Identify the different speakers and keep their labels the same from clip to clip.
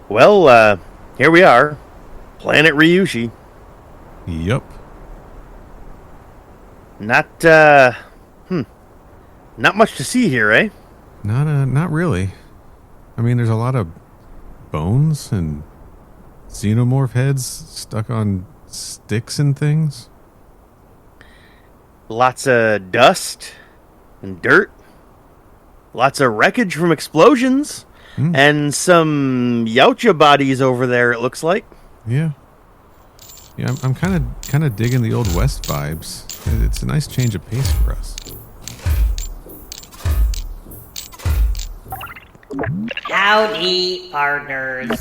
Speaker 1: Well, here we are, Planet Ryushi.
Speaker 2: Yup.
Speaker 1: Not, not much to see here, eh?
Speaker 2: Not really. I mean, there's a lot of bones and xenomorph heads stuck on sticks and things.
Speaker 1: Lots of dust and dirt. Lots of wreckage from explosions. And some Yautja bodies over there, it looks like.
Speaker 2: Yeah. Yeah, I'm kind of digging the Old West vibes. It's a nice change of pace for us.
Speaker 3: Howdy, partners.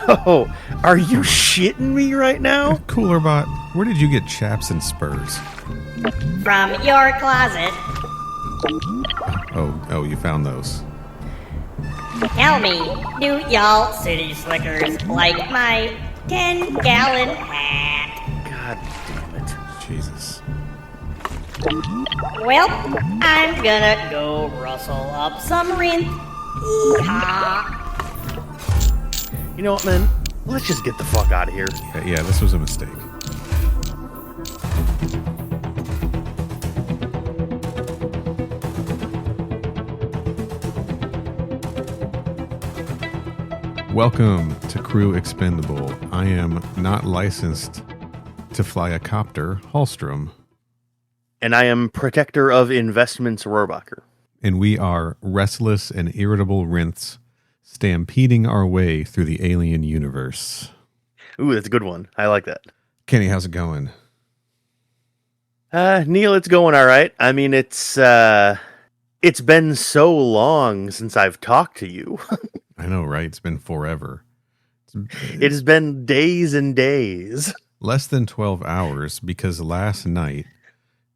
Speaker 1: Oh, are you shitting me right now?
Speaker 2: Cooler bot, where did you get chaps and spurs?
Speaker 3: From your closet.
Speaker 2: Oh, you found those.
Speaker 3: Tell me, do y'all city slickers like my 10-gallon hat?
Speaker 1: God damn it.
Speaker 2: Jesus.
Speaker 3: Well, I'm gonna go rustle up some rinth. Yeehaw.
Speaker 1: You know what, man? Let's just get the fuck out of here.
Speaker 2: Yeah, this was a mistake. Welcome to Crew Expendable. I am not licensed to fly a copter, Hallstrom.
Speaker 1: And I am Protector of Investments, Rohrbacher.
Speaker 2: And we are restless and irritable rinths stampeding our way through the alien universe.
Speaker 1: Ooh, that's a good one. I like that.
Speaker 2: Kenny, how's it going?
Speaker 1: Neil, it's going all right. I mean, it's been so long since I've talked to you.
Speaker 2: I know, right? It's been forever.
Speaker 1: It has been days and days.
Speaker 2: Less than 12 hours, because last night,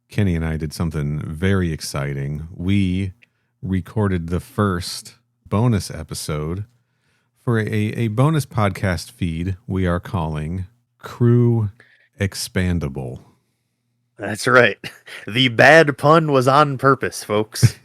Speaker 2: Kenny and I did something very exciting. We recorded the first bonus episode for a bonus podcast feed we are calling Crew Expandable.
Speaker 1: That's right. The bad pun was on purpose, folks.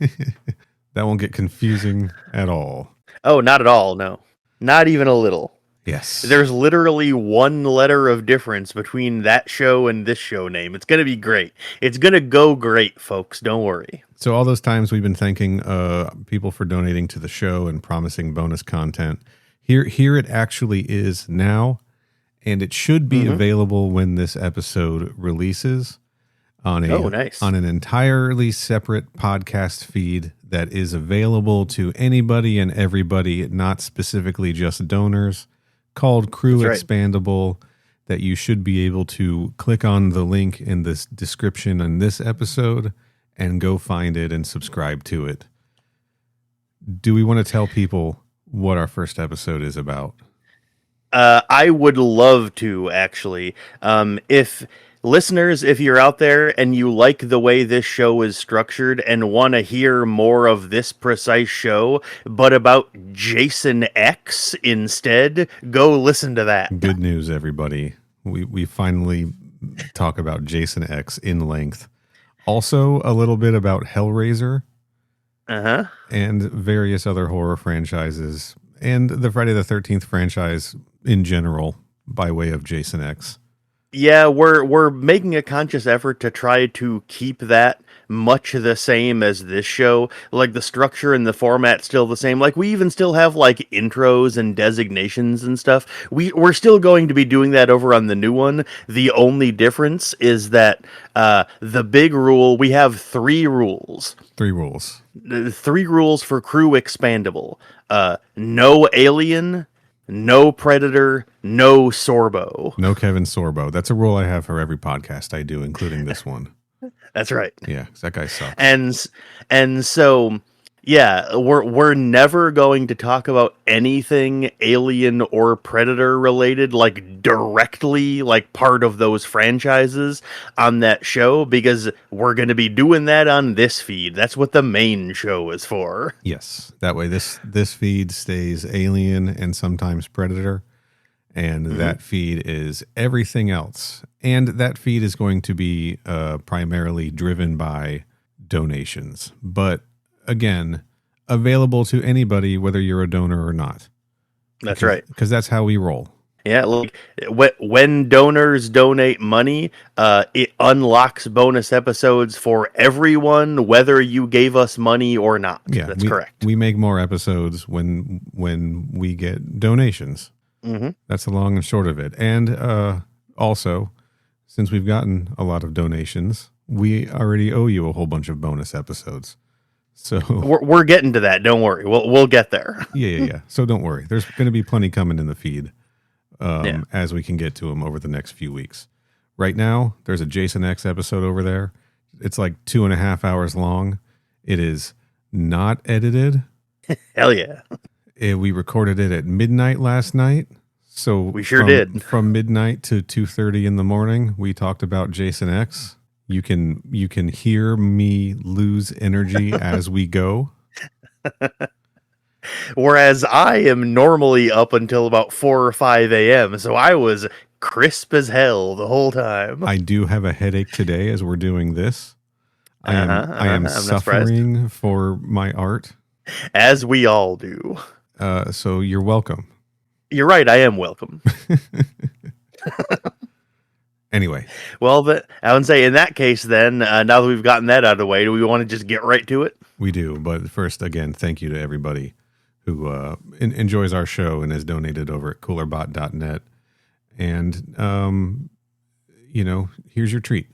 Speaker 2: That won't get confusing at all.
Speaker 1: Oh, not at all, no. Not even a little.
Speaker 2: Yes.
Speaker 1: There's literally one letter of difference between that show and this show name. It's going to be great. It's going to go great, folks. Don't worry.
Speaker 2: So all those times we've been thanking people for donating to the show and promising bonus content, here it actually is now, and it should be available when this episode releases on an entirely separate podcast feed that is available to anybody and everybody, not specifically just donors, called Crew Expandable, that you should be able to click on the link in this description in this episode and go find it and subscribe to it. Do we want to tell people what our first episode is about?
Speaker 1: I would love to, actually. If listeners, if you're out there and you like the way this show is structured and want to hear more of this precise show, but about Jason X instead, go listen to that.
Speaker 2: Good news, everybody. We finally talk about Jason X in length. Also, a little bit about Hellraiser. And various other horror franchises. And the Friday the 13th franchise in general by way of Jason X.
Speaker 1: Yeah, we're making a conscious effort to try to keep that much the same as this show. Like, the structure and the format still the same. Like, we even still have, like, intros and designations and stuff. We're still going to be doing that over on the new one. The only difference is that the big rule, we have 3 rules.
Speaker 2: 3 rules.
Speaker 1: 3 rules for Crew Expandable. No alien, no Predator, no Sorbo.
Speaker 2: No Kevin Sorbo. That's a rule I have for every podcast I do, including this one.
Speaker 1: That's right.
Speaker 2: Yeah, 'cause that guy sucks.
Speaker 1: And so, yeah, we're never going to talk about anything alien or Predator related, like directly, like part of those franchises on that show, because we're going to be doing that on this feed. That's what the main show is for.
Speaker 2: Yes, that way this feed stays alien and sometimes Predator, and that feed is everything else. And that feed is going to be primarily driven by donations, but again, available to anybody, whether you're a donor or not.
Speaker 1: That's right.
Speaker 2: Because that's how we roll.
Speaker 1: Yeah, like when donors donate money, it unlocks bonus episodes for everyone, whether you gave us money or not.
Speaker 2: Yeah,
Speaker 1: that's correct.
Speaker 2: We make more episodes when we get donations.
Speaker 1: Mm-hmm.
Speaker 2: That's the long and short of it. And also, since we've gotten a lot of donations, we already owe you a whole bunch of bonus episodes. So
Speaker 1: we're getting to that. Don't worry. We'll get there.
Speaker 2: Yeah. So don't worry. There's going to be plenty coming in the feed. As we can get to them over the next few weeks. Right now, there's a Jason X episode over there. It's like 2.5 hours long. It is not edited.
Speaker 1: Hell yeah.
Speaker 2: We recorded it at midnight last night. So
Speaker 1: we sure did.
Speaker 2: From midnight to 2:30 in the morning, we talked about Jason X. You can hear me lose energy as we go.
Speaker 1: Whereas I am normally up until about 4 or 5 a.m., so I was crisp as hell the whole time.
Speaker 2: I do have a headache today as we're doing this. I am suffering for my art.
Speaker 1: As we all do.
Speaker 2: So you're welcome.
Speaker 1: You're right, I am welcome.
Speaker 2: Anyway.
Speaker 1: Well, I would say in that case then, now that we've gotten that out of the way, do we want to just get right to it?
Speaker 2: We do, but first, again, thank you to everybody who enjoys our show and has donated over at coolerbot.net. And, here's your treat.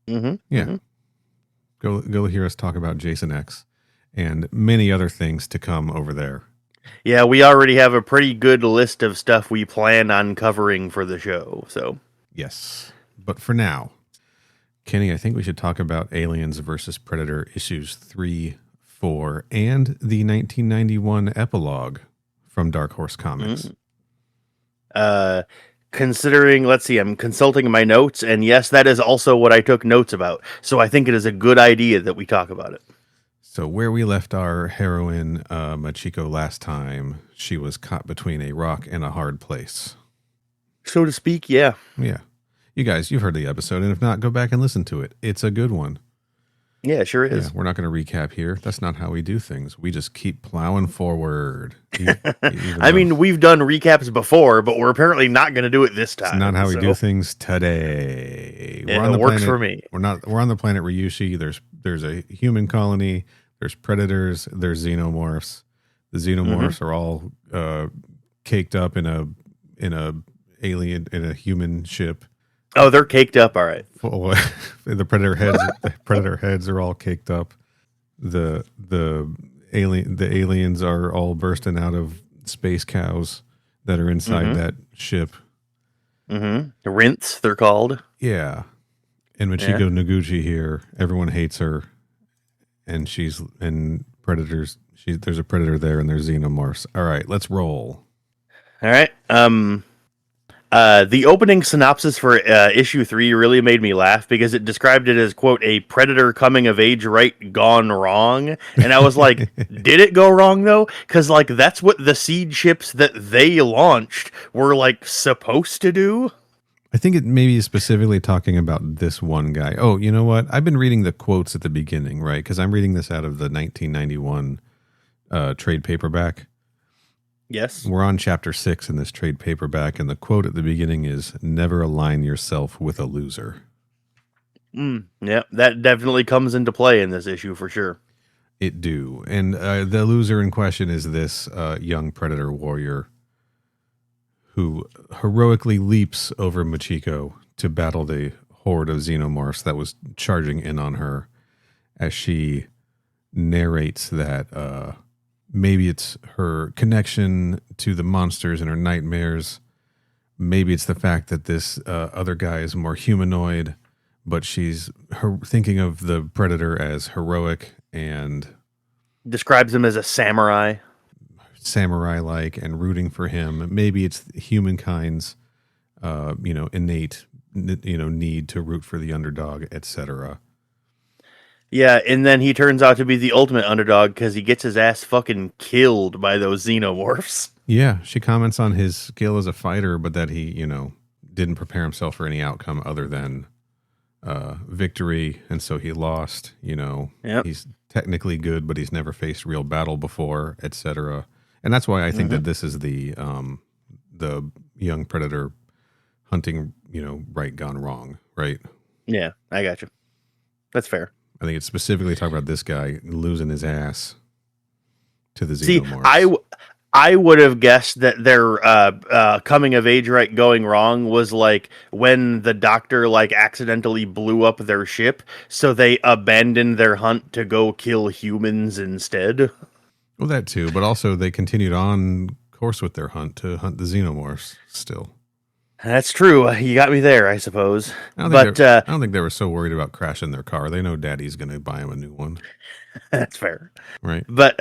Speaker 1: Mm-hmm.
Speaker 2: Yeah. Mm-hmm. Go hear us talk about Jason X and many other things to come over there.
Speaker 1: Yeah, we already have a pretty good list of stuff we plan on covering for the show, so.
Speaker 2: Yes. But for now, Kenny, I think we should talk about Aliens versus Predator issues 3, 4, and the 1991 epilogue from Dark Horse Comics.
Speaker 1: Considering, let's see, I'm consulting my notes, and yes, that is also what I took notes about. So I think it is a good idea that we talk about it.
Speaker 2: So where we left our heroine, Machiko, last time, she was caught between a rock and a hard place.
Speaker 1: So to speak, yeah.
Speaker 2: Yeah. You guys, you've heard the episode, and if not, go back and listen to it. It's a good one.
Speaker 1: Yeah, it sure is.
Speaker 2: Yeah, we're not going to recap here. That's not how we do things. We just keep plowing forward.
Speaker 1: I mean, we've done recaps before, but we're apparently not going to do it this time.
Speaker 2: It's not how we do things today.
Speaker 1: It works for me.
Speaker 2: We're on the planet Ryushi. There's a human colony. There's predators. There's xenomorphs. The xenomorphs are all caked up in a human ship.
Speaker 1: Oh, they're caked up, all right.
Speaker 2: The predator heads are all caked up. The aliens are all bursting out of space cows that are inside that ship.
Speaker 1: Mm-hmm. The Rinths, they're called.
Speaker 2: Yeah. And Machiko Noguchi here, everyone hates her. And there's a predator there and there's xenomorphs. All right, let's roll.
Speaker 1: All right. The opening synopsis for issue 3 really made me laugh because it described it as, quote, a predator coming of age right gone wrong. And I was like, did it go wrong though? Because like that's what the seed ships that they launched were like supposed to do.
Speaker 2: I think it maybe is specifically talking about this one guy. Oh, you know what? I've been reading the quotes at the beginning, right? Because I'm reading this out of the 1991 trade paperback.
Speaker 1: Yes.
Speaker 2: We're on chapter 6 in this trade paperback, and the quote at the beginning is, "Never align yourself with a loser."
Speaker 1: Yeah, that definitely comes into play in this issue for sure.
Speaker 2: It do. And the loser in question is this young predator warrior who heroically leaps over Machiko to battle the horde of xenomorphs that was charging in on her, as she narrates that maybe it's her connection to the monsters in her nightmares. Maybe it's the fact that this other guy is more humanoid, but she's thinking of the predator as heroic and
Speaker 1: describes him as a
Speaker 2: samurai-like and rooting for him. Maybe it's humankind's, innate, need to root for the underdog, etc.
Speaker 1: Yeah, and then he turns out to be the ultimate underdog because he gets his ass fucking killed by those xenomorphs.
Speaker 2: Yeah, she comments on his skill as a fighter, but that he, didn't prepare himself for any outcome other than victory, and so he lost. He's technically good, but he's never faced real battle before, etc. And that's why I think that this is the young predator hunting, right gone wrong, right?
Speaker 1: Yeah, I got you. That's fair.
Speaker 2: I think it's specifically talking about this guy losing his ass to the
Speaker 1: See,
Speaker 2: xenomorphs.
Speaker 1: I would have guessed that their coming of age right going wrong was like when the doctor like accidentally blew up their ship, so they abandoned their hunt to go kill humans instead.
Speaker 2: Well, that too, but also they continued on course with their hunt to hunt the xenomorphs still.
Speaker 1: That's true. You got me there, I suppose.
Speaker 2: I don't think they were so worried about crashing their car. They know Daddy's going to buy them a new one.
Speaker 1: That's fair.
Speaker 2: Right.
Speaker 1: But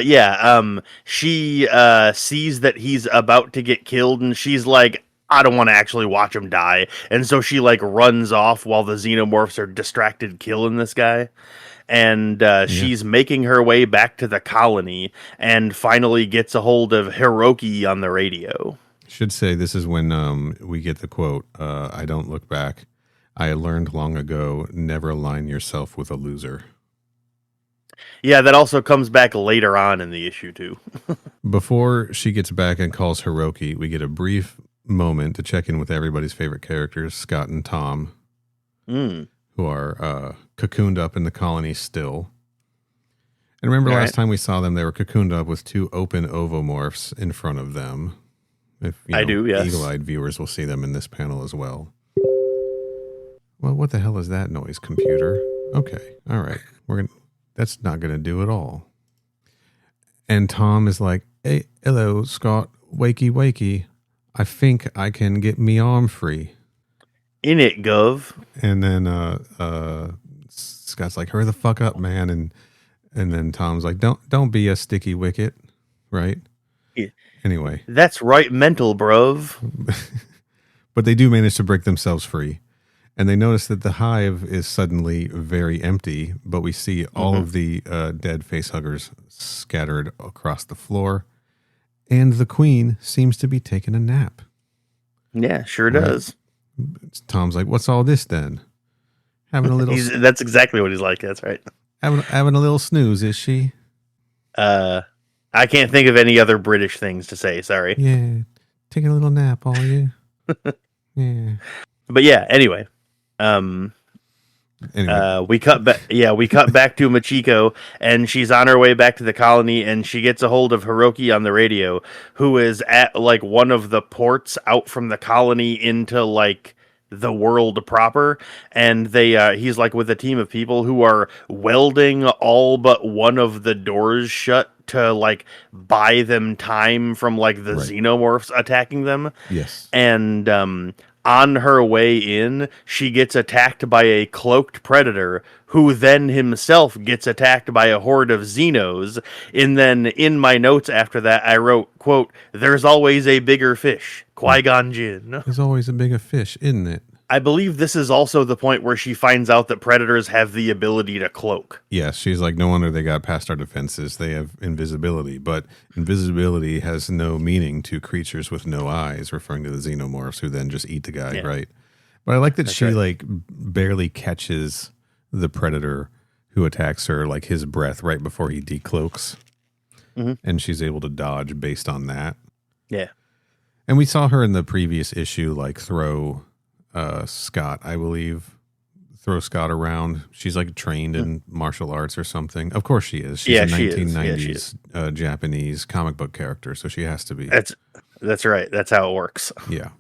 Speaker 1: yeah, she sees that he's about to get killed, and she's like, I don't want to actually watch him die. And so she like runs off while the xenomorphs are distracted killing this guy. And she's making her way back to the colony and finally gets a hold of Hiroki on the radio.
Speaker 2: Should say this is when we get the quote, I don't look back. I learned long ago, never align yourself with a loser.
Speaker 1: Yeah, that also comes back later on in the issue, too.
Speaker 2: Before she gets back and calls Hiroki, we get a brief moment to check in with everybody's favorite characters, Scott and Tom, who are cocooned up in the colony still. And remember last time we saw them, they were cocooned up with two open ovomorphs in front of them. If
Speaker 1: I do, yes.
Speaker 2: Eagle-eyed viewers will see them in this panel as well. Well, what the hell is that noise, computer? Okay, all right. That's not going to do at all. And Tom is like, hey, hello, Scott, wakey, wakey. I think I can get me arm free.
Speaker 1: In it, Gov.
Speaker 2: And then Scott's like, hurry the fuck up, man. And then Tom's like, don't be a sticky wicket, right?
Speaker 1: Yeah.
Speaker 2: Anyway.
Speaker 1: That's right, mental, bruv.
Speaker 2: But they do manage to break themselves free. And they notice that the hive is suddenly very empty, but we see all of the dead facehuggers scattered across the floor. And the queen seems to be taking a nap.
Speaker 1: Yeah, sure does.
Speaker 2: Tom's like, what's all this then? Having a little...
Speaker 1: That's exactly what he's like, that's right.
Speaker 2: Having a little snooze, is she?
Speaker 1: I can't think of any other British things to say, sorry.
Speaker 2: Yeah, taking a little nap, are you? Yeah.
Speaker 1: But yeah, anyway. We cut back to Machiko, and she's on her way back to the colony, and she gets a hold of Hiroki on the radio, who is at like one of the ports out from the colony into like the world proper, and he's like with a team of people who are welding all but one of the doors shut to like buy them time from like the xenomorphs attacking them.
Speaker 2: Yes.
Speaker 1: And on her way in, she gets attacked by a cloaked predator who then himself gets attacked by a horde of Xenos. And then in my notes after that, I wrote, quote, there's always a bigger fish, Qui-Gon Jinn.
Speaker 2: There's always a bigger fish, isn't it?
Speaker 1: I believe this is also the point where she finds out that predators have the ability to cloak.
Speaker 2: Yes, she's like, no wonder they got past our defenses. They have invisibility, but invisibility has no meaning to creatures with no eyes, referring to the xenomorphs who then just eat the guy, right? But I like that she like barely catches the predator who attacks her, like his breath right before he decloaks. And she's able to dodge based on that.
Speaker 1: Yeah.
Speaker 2: And we saw her in the previous issue, like throw Scott, I believe, throw Scott around. She's like trained in martial arts or something. Of course she is. She's a 1990s Japanese comic book character, so she has to be.
Speaker 1: That's right. That's how it works.
Speaker 2: Yeah.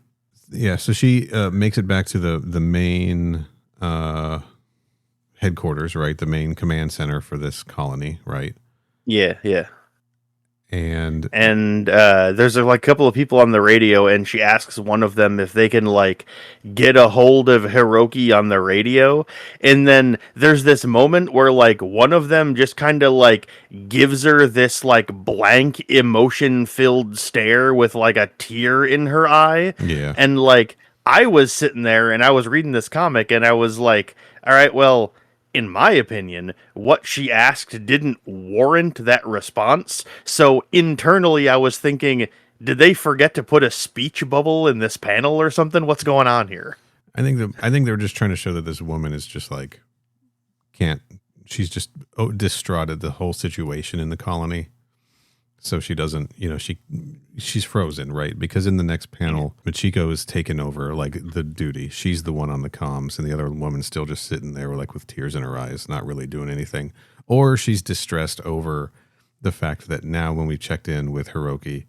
Speaker 2: Yeah, so she makes it back to the main headquarters, right? The main command center for this colony, right?
Speaker 1: Yeah, yeah.
Speaker 2: And
Speaker 1: there's like a couple of people on the radio, and she asks one of them if they can like get a hold of Hiroki on the radio. And then there's this moment where like one of them just kind of like gives her this like blank emotion filled stare with like a tear in her eye.
Speaker 2: Yeah.
Speaker 1: And like I was sitting there and I was reading this comic and I was like, all right, well, in my opinion, what she asked didn't warrant that response. So internally, I was thinking, did they forget to put a speech bubble in this panel or something? What's going on here?
Speaker 2: I think they're just trying to show that this woman is just like she's just distraught at the whole situation in the colony. So she doesn't, she's frozen, right? Because in the next panel, Michiko is taken over, like, the duty. She's the one on the comms, and the other woman's still just sitting there, like, with tears in her eyes, not really doing anything. Or she's distressed over the fact that now when we checked in with Hiroki,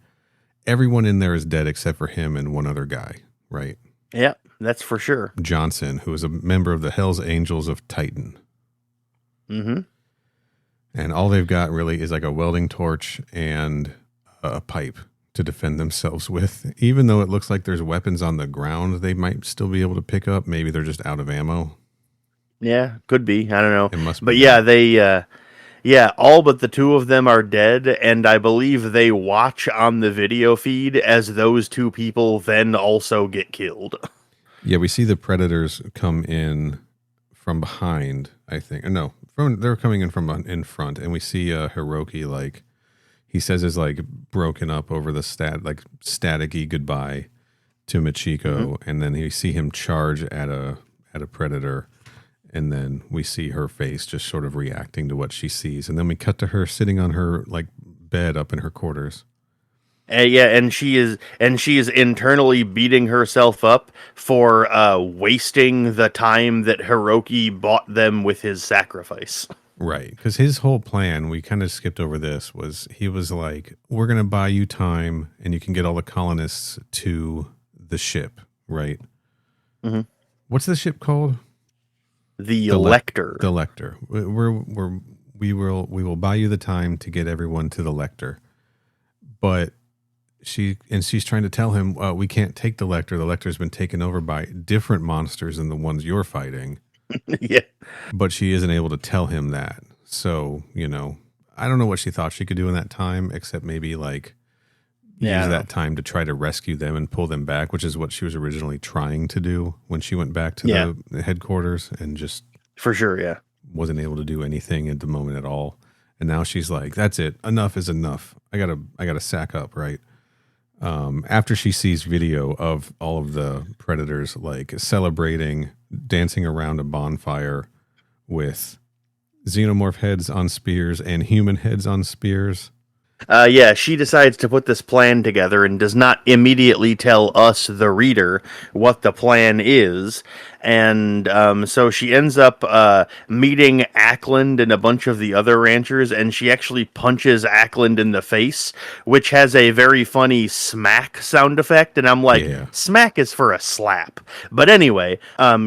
Speaker 2: everyone in there is dead except for him and one other guy, right?
Speaker 1: Yeah, that's for sure.
Speaker 2: Johnson, who is a member of the Hells Angels of Titan.
Speaker 1: Mm-hmm.
Speaker 2: And all they've got really is like a welding torch and a pipe to defend themselves with. Even though it looks like there's weapons on the ground they might still be able to pick up. Maybe they're just out of ammo.
Speaker 1: Yeah, could be. I don't know.
Speaker 2: It must be.
Speaker 1: But yeah, all but the two of them are dead, and I believe they watch on the video feed as those two people then also get killed.
Speaker 2: Yeah, we see the Predators come in from behind, I think. No, they're coming in from in front, and we see Hiroki, like, he says is like broken up over the staticky goodbye to Michiko, and then we see him charge at a Predator, and then we see her face just sort of reacting to what she sees, and then we cut to her sitting on her like bed up in her quarters.
Speaker 1: And she is internally beating herself up for wasting the time that Hiroki bought them with his sacrifice.
Speaker 2: Right, because his whole plan, we kind of skipped over this, was he was like, we're going to buy you time and you can get all the colonists to the ship, right?
Speaker 1: Mm-hmm.
Speaker 2: What's the ship called?
Speaker 1: The Lector.
Speaker 2: The Lector. We will buy you the time to get everyone to the Lector. But she's trying to tell him, we can't take the Lector. The Lector's been taken over by different monsters than the ones you're fighting.
Speaker 1: Yeah.
Speaker 2: But she isn't able to tell him that. So, I don't know what she thought she could do in that time, except maybe like use that time to try to rescue them and pull them back, which is what she was originally trying to do when she went back to the headquarters, and just
Speaker 1: for sure, yeah,
Speaker 2: wasn't able to do anything at the moment at all. And now she's like, that's it. Enough is enough. I gotta sack up, right? After she sees video of all of the Predators like celebrating, dancing around a bonfire with xenomorph heads on spears and human heads on spears.
Speaker 1: She decides to put this plan together and does not immediately tell us, the reader, what the plan is. And so she ends up meeting Ackland and a bunch of the other ranchers, and she actually punches Ackland in the face, which has a very funny smack sound effect. And I'm like, smack is for a slap. But anyway,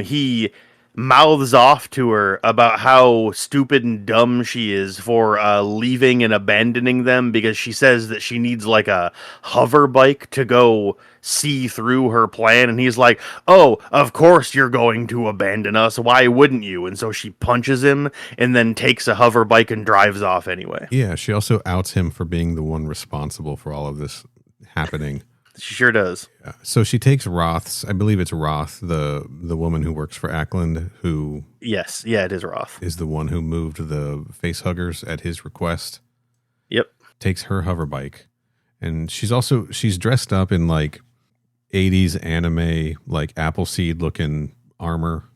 Speaker 1: he mouths off to her about how stupid and dumb she is for leaving and abandoning them, because she says that she needs like a hover bike to go see through her plan. And he's like, oh, of course you're going to abandon us. Why wouldn't you? And so she punches him and then takes a hover bike and drives off anyway.
Speaker 2: Yeah, she also outs him for being the one responsible for all of this happening.
Speaker 1: She sure does.
Speaker 2: Yeah. So she takes Roth's, I believe it's Roth, the woman who works for Ackland, who...
Speaker 1: Yes, yeah, it is Roth.
Speaker 2: Is the one who moved the face huggers at his request.
Speaker 1: Yep.
Speaker 2: Takes her hover bike. And she's dressed up in like 80s anime, like Appleseed looking armor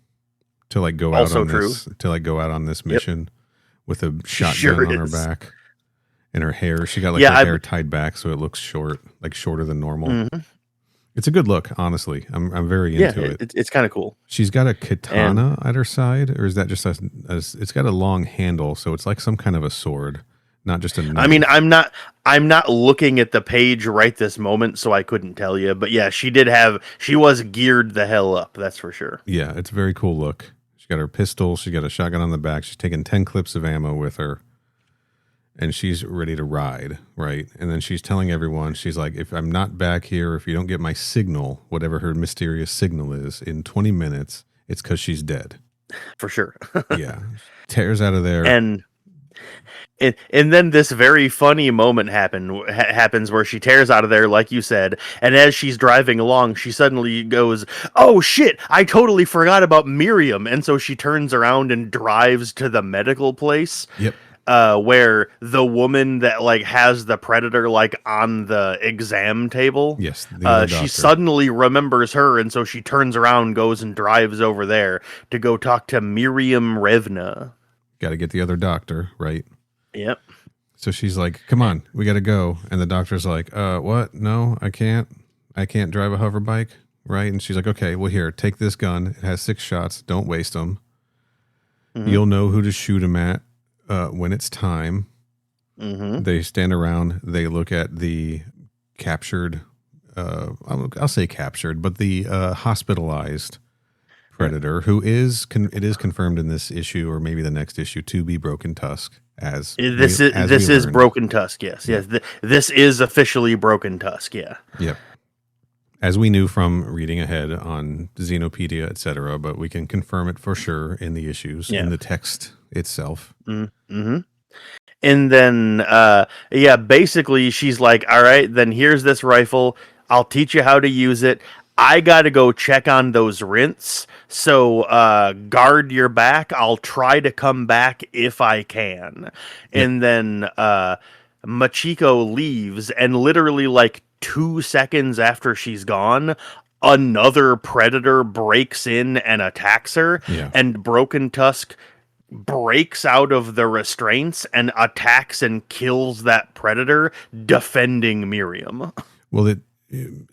Speaker 2: to like go out on this mission with a shotgun on her back. And her hair, she got like her hair tied back so it looks short, like shorter than normal. Mm-hmm. It's a good look, honestly. I'm very into it.
Speaker 1: It's kind of cool.
Speaker 2: She's got a katana at her side, or is that just it's got a long handle, so it's like some kind of a sword, not just a knife.
Speaker 1: I mean, I'm not looking at the page right this moment, so I couldn't tell you. But yeah, she was geared the hell up, that's for sure.
Speaker 2: Yeah, it's a very cool look. She got her pistol, she got a shotgun on the back, she's taking 10 clips of ammo with her. And she's ready to ride, right? And then she's telling everyone, she's like, if I'm not back here, if you don't get my signal, whatever her mysterious signal is, in 20 minutes, it's because she's dead.
Speaker 1: For sure.
Speaker 2: Yeah. Tears out of there.
Speaker 1: And then this very funny moment happens where she tears out of there, like you said, and as she's driving along, she suddenly goes, oh shit, I totally forgot about Miriam. And so she turns around and drives to the medical place.
Speaker 2: Yep.
Speaker 1: Where the woman that like has the Predator like on the exam table,
Speaker 2: yes,
Speaker 1: she suddenly remembers her, and so she turns around, goes and drives over there to go talk to Miriam Revna.
Speaker 2: Got to get the other doctor, right?
Speaker 1: Yep.
Speaker 2: So she's like, come on, we got to go. And the doctor's like, what? No, I can't drive a hover bike. Right. And she's like, okay, well, here, take this gun. It has 6 shots. Don't waste them. You'll know who to shoot them at when it's time. They stand around. They look at the captured, I'll say captured, but the hospitalized predator who it is confirmed in this issue or maybe the next issue to be Broken Tusk.
Speaker 1: This is Broken Tusk. Yes. This is officially Broken Tusk. Yeah.
Speaker 2: Yep. As we knew from reading ahead on Xenopedia, etc., but we can confirm it for sure in the issues, in the text itself.
Speaker 1: And then, basically she's like, all right, then here's this rifle. I'll teach you how to use it. I got to go check on those rints. So guard your back. I'll try to come back if I can. And then Machiko leaves, and literally like 2 seconds after she's gone, another predator breaks in and attacks her, and Broken Tusk breaks out of the restraints and attacks and kills that predator, defending Miriam.
Speaker 2: Well,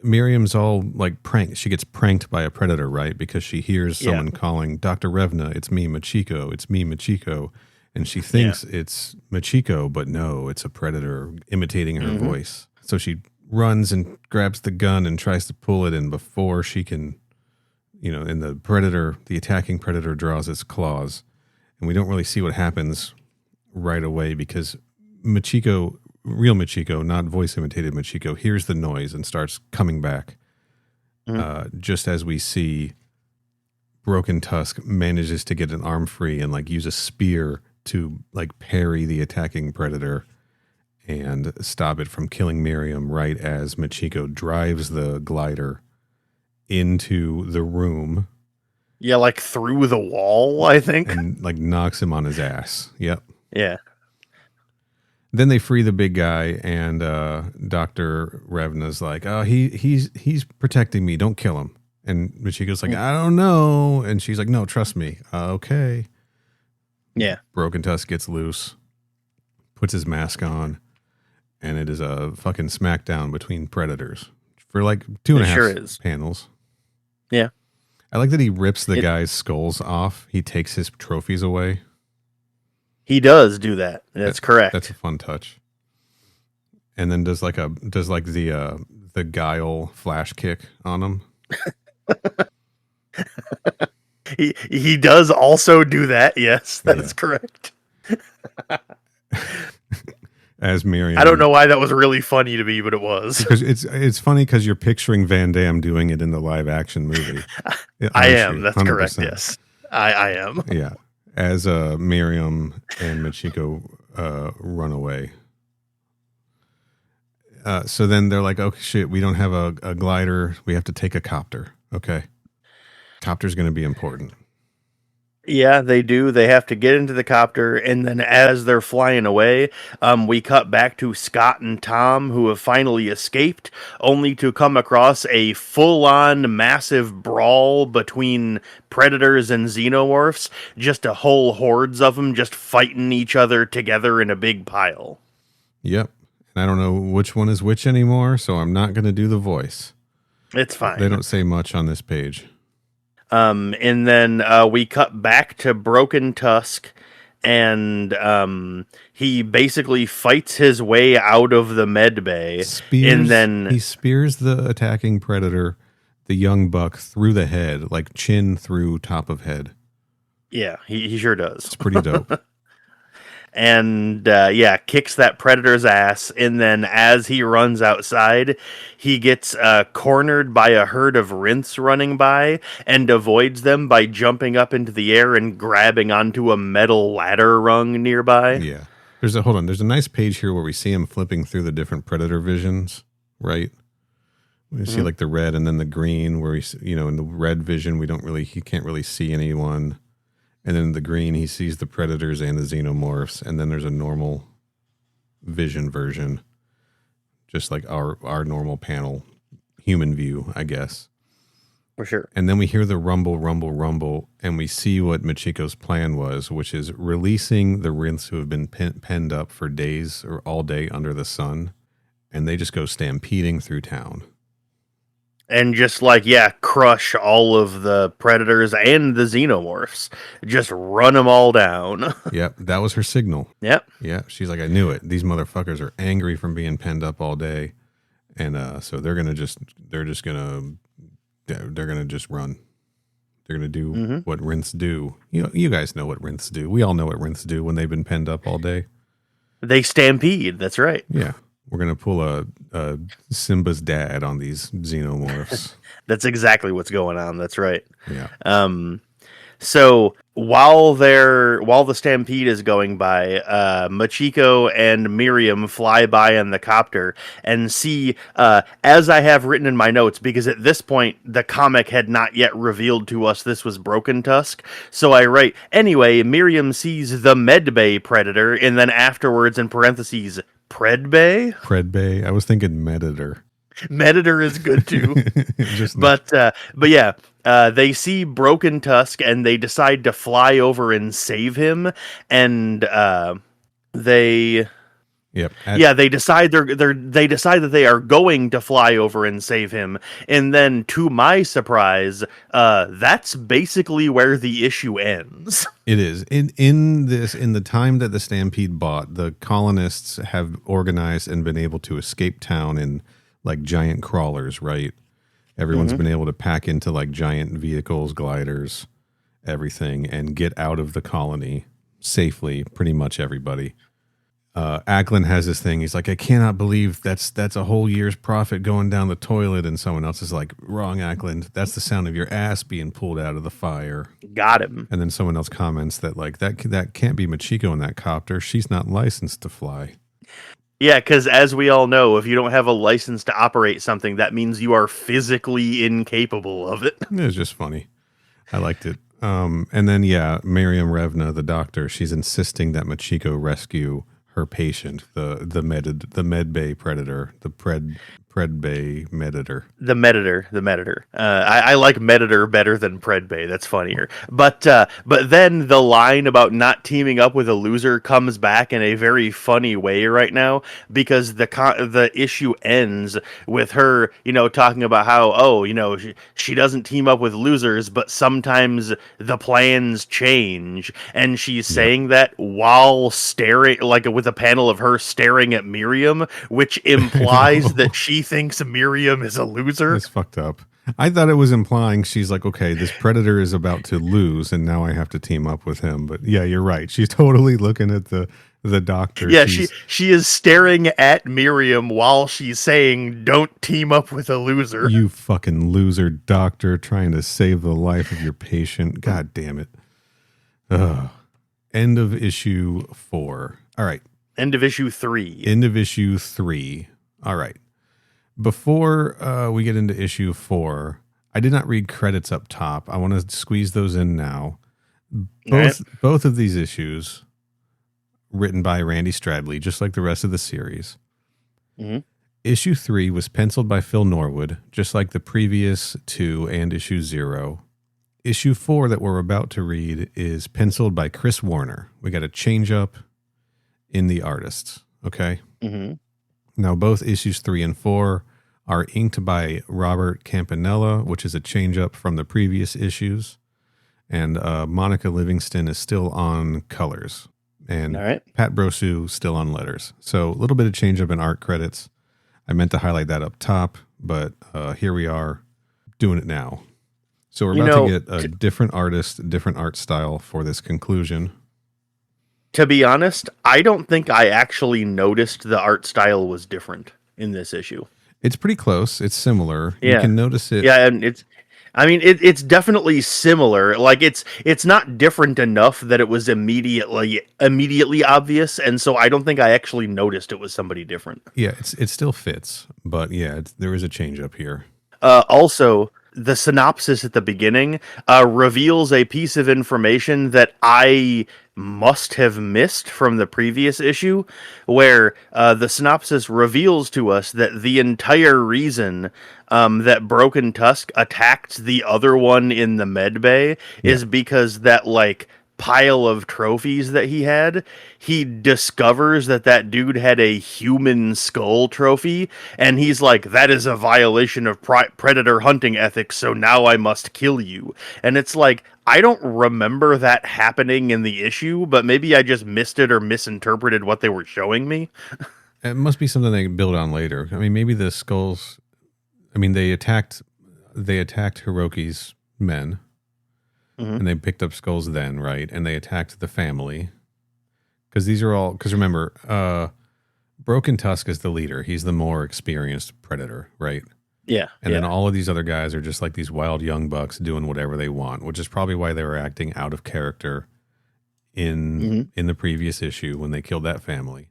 Speaker 2: Miriam's all like pranked. She gets pranked by a predator, right? Because she hears someone calling, Dr. Revna, it's me, Machiko. And she thinks it's Machiko, but no, it's a predator imitating her voice. So she runs and grabs the gun and tries to pull it, and before she can, and the attacking predator draws its claws, and we don't really see what happens right away because Machiko, real Machiko, not voice imitated Machiko, hears the noise and starts coming back. Just as we see Broken Tusk manages to get an arm free and like use a spear to like parry the attacking predator and stop it from killing Miriam right as Machiko drives the glider into the room.
Speaker 1: Yeah, like through the wall, I think.
Speaker 2: And like knocks him on his ass. Yep.
Speaker 1: Yeah.
Speaker 2: Then they free the big guy, and Dr. Revna's like, oh, he's protecting me. Don't kill him. And Machiko's like, I don't know. And she's like, no, trust me. Okay.
Speaker 1: Yeah.
Speaker 2: Broken Tusk gets loose, puts his mask on, and it is a fucking smackdown between predators for like 2.5 panels.
Speaker 1: Yeah.
Speaker 2: I like that he rips the guy's skulls off. He takes his trophies away.
Speaker 1: He does do that. That's correct.
Speaker 2: That's a fun touch. And then does the guile flash kick on him.
Speaker 1: He does also do that. Yes, that is correct.
Speaker 2: As Miriam,
Speaker 1: I don't know why that was really funny to me, but it was.
Speaker 2: Because it's funny because you're picturing Van Damme doing it in the live action movie.
Speaker 1: I am. That's 100%. Correct. Yes, I am.
Speaker 2: Yeah, as Miriam and Machiko run away. So then they're like, "Oh shit, we don't have a glider. We have to take a copter." Okay, copter's going to be important.
Speaker 1: Yeah, they do. They have to get into the copter, and then as they're flying away, we cut back to Scott and Tom, who have finally escaped, only to come across a full-on massive brawl between predators and xenomorphs, just a whole hordes of them just fighting each other together in a big pile.
Speaker 2: Yep. And I don't know which one is which anymore, so I'm not going to do the voice.
Speaker 1: It's fine.
Speaker 2: They don't say much on this page.
Speaker 1: And then we cut back to Broken Tusk, and he basically fights his way out of the med bay. And then
Speaker 2: he spears the attacking predator, the young buck, through the head, like chin through top of head.
Speaker 1: Yeah, he sure does.
Speaker 2: It's pretty dope.
Speaker 1: And kicks that predator's ass. And then as he runs outside, he gets cornered by a herd of rints running by and avoids them by jumping up into the air and grabbing onto a metal ladder rung nearby.
Speaker 2: Yeah. There's a nice page here where we see him flipping through the different predator visions, right? We see like the red and then the green where in the red vision, he can't really see anyone. And then in the green, he sees the predators and the xenomorphs. And then there's a normal vision version, just like our normal panel, human view, I guess.
Speaker 1: For sure.
Speaker 2: And then we hear the rumble, rumble, rumble, and we see what Machiko's plan was, which is releasing the Rinths who have been penned up for days or all day under the sun, and they just go stampeding through town.
Speaker 1: And just crush all of the predators and the xenomorphs. Just run them all down.
Speaker 2: Yep, that was her signal.
Speaker 1: Yep.
Speaker 2: Yeah, she's like, I knew it. These motherfuckers are angry from being penned up all day, and so they're gonna just run. They're gonna do what Rinths do. You guys know what Rinths do. We all know what Rinths do when they've been penned up all day.
Speaker 1: They stampede. That's right.
Speaker 2: Yeah, we're gonna pull a Simba's dad on these xenomorphs.
Speaker 1: That's exactly what's going on. That's right.
Speaker 2: Yeah.
Speaker 1: So while the stampede is going by, Machiko and Miriam fly by in the copter and see, as I have written in my notes, because at this point the comic had not yet revealed to us this was Broken Tusk. So I write, anyway, Miriam sees the Medbay predator, and then afterwards in parentheses, Predbay?
Speaker 2: Predbay. I was thinking Meditor.
Speaker 1: Meditor is good too. But yeah, they see Broken Tusk and they decide to fly over and save him, and they decide they decide that they are going to fly over and save him, and then to my surprise, that's basically where the issue ends.
Speaker 2: It is. In the time that the Stampede bought, the colonists have organized and been able to escape town in like giant crawlers, right? Everyone's been able to pack into like giant vehicles, gliders, everything, and get out of the colony safely, pretty much everybody. Ackland has this thing. He's like, I cannot believe that's a whole year's profit going down the toilet. And someone else is like, wrong, Ackland. That's the sound of your ass being pulled out of the fire.
Speaker 1: Got him.
Speaker 2: And then someone else comments that like that can't be Machiko in that copter. She's not licensed to fly.
Speaker 1: Yeah, because as we all know, if you don't have a license to operate something, that means you are physically incapable of it.
Speaker 2: It was just funny. I liked it. And then, Miriam Revna, the doctor, she's insisting that Machiko rescue her patient, the Medbay predator, the Predbay Meditor.
Speaker 1: The Meditor. I like Meditor better than Predbay. That's funnier. But then the line about not teaming up with a loser comes back in a very funny way right now, because the issue ends with her, talking about how, she doesn't team up with losers, but sometimes the plans change, and she's saying that while staring, like with a panel of her staring at Miriam, which implies that she thinks Miriam is a loser.
Speaker 2: It's fucked up. I thought it was implying she's like, okay, this predator is about to lose, and now I have to team up with him. But yeah, you're right. She's totally looking at the doctor.
Speaker 1: Yeah, she is staring at Miriam while she's saying, "Don't team up with a loser."
Speaker 2: You fucking loser, doctor, trying to save the life of your patient. God damn it. End of issue 4. All right.
Speaker 1: End of issue 3.
Speaker 2: End of issue 3. All right. Before we get into issue 4, I did not read credits up top. I want to squeeze those in now. Both of these issues written by Randy Stradley, just like the rest of the series.
Speaker 1: Mm-hmm.
Speaker 2: Issue 3 was penciled by Phil Norwood, just like the previous 2 and issue 0. Issue 4 that we're about to read is penciled by Chris Warner. We got a change up in the artists, okay?
Speaker 1: Mm-hmm.
Speaker 2: Now, both issues 3 and 4 are inked by Robert Campanella, which is a change up from the previous issues. And Monica Livingston is still on colors. And Pat Brosu still on letters. So a little bit of change up in art credits. I meant to highlight that up top, but here we are doing it now. So we're about to get a different artist, different art style for this conclusion.
Speaker 1: To be honest, I don't think I actually noticed the art style was different in this issue.
Speaker 2: It's pretty close. It's similar.
Speaker 1: Yeah.
Speaker 2: You can notice it.
Speaker 1: Yeah, and it's definitely similar. Like it's not different enough that it was immediately obvious, and so I don't think I actually noticed it was somebody different.
Speaker 2: Yeah, it still fits, but yeah, there is a change up here.
Speaker 1: Also, the synopsis at the beginning reveals a piece of information that I must have missed from the previous issue, where the synopsis reveals to us that the entire reason that Broken Tusk attacked the other one in the med bay is because that, like, pile of trophies that he discovers that dude had a human skull trophy, and he's like, that is a violation of predator hunting ethics, so now I must kill you. And it's like, I don't remember that happening in the issue, but maybe I just missed it or misinterpreted what they were showing me.
Speaker 2: It must be something they can build on later. I mean, maybe the skulls, I mean, they attacked Hiroki's men. And they picked up skulls then, right? And they attacked the family. Because these are all... Because remember, Broken Tusk is the leader. He's the more experienced predator, right?
Speaker 1: Yeah.
Speaker 2: And then all of these other guys are just like these wild young bucks doing whatever they want, which is probably why they were acting out of character in the previous issue when they killed that family.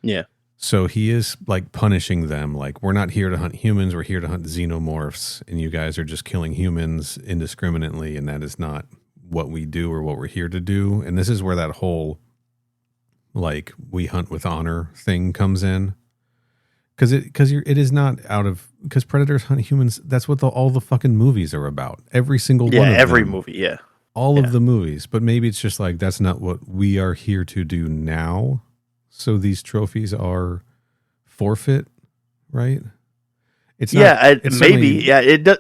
Speaker 1: Yeah.
Speaker 2: So he is like punishing them, like, we're not here to hunt humans, we're here to hunt xenomorphs, and you guys are just killing humans indiscriminately, and that is not what we do or what we're here to do. And this is where that whole, like, we hunt with honor thing comes in. Because it is not out of, because predators hunt humans, that's what all the fucking movies are about. Every single one of them. Yeah,
Speaker 1: every movie, yeah.
Speaker 2: All of the movies. But maybe it's just like, that's not what we are here to do now. So these trophies are forfeit, right? It's not,
Speaker 1: maybe. Yeah, it does.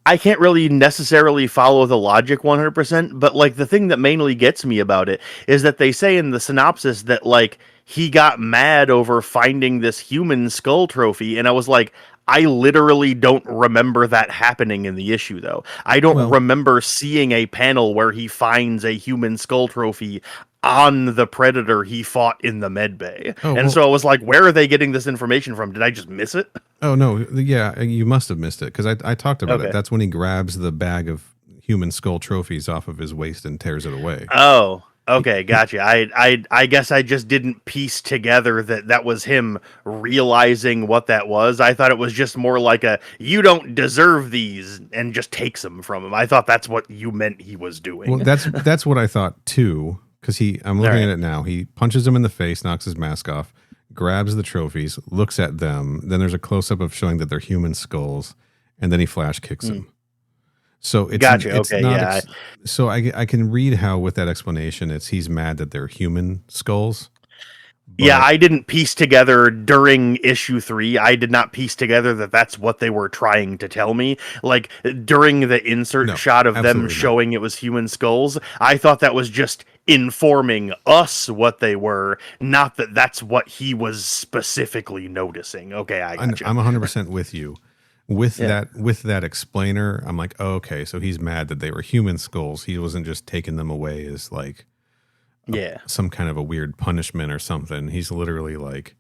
Speaker 1: I can't really necessarily follow the logic 100%, but like the thing that mainly gets me about it is that they say in the synopsis that, like, he got mad over finding this human skull trophy, and I was like, I literally don't remember that happening in the issue, though. I don't remember seeing a panel where he finds a human skull trophy on the predator he fought in the med bay. So I was like, where are they getting this information from? Did I just miss it? Oh,
Speaker 2: no. Yeah, you must have missed it, because I talked about it. That's when he grabs the bag of human skull trophies off of his waist and tears it away.
Speaker 1: Oh, okay, gotcha. I guess I just didn't piece together that was him realizing what that was. I thought it was just more like a, you don't deserve these, and just takes them from him. I thought that's what you meant he was doing.
Speaker 2: Well, that's what I thought too, because I'm looking at it now. He punches him in the face, knocks his mask off, grabs the trophies, looks at them. Then there's a close-up of showing that they're human skulls, and then he flash kicks him. So it's
Speaker 1: gotcha.
Speaker 2: It's not so I can read how with that explanation he's mad that they're human skulls.
Speaker 1: Yeah, I didn't piece together during issue 3. I did not piece together that that's what they were trying to tell me. Like, during the insert shot of them showing it was human skulls, I thought that was just informing us what they were, not that that's what he was specifically noticing. Okay, I gotcha.
Speaker 2: I'm 100% with you. With that explainer, I'm like, oh, okay, so he's mad that they were human skulls. He wasn't just taking them away as like some kind of a weird punishment or something. He's literally like,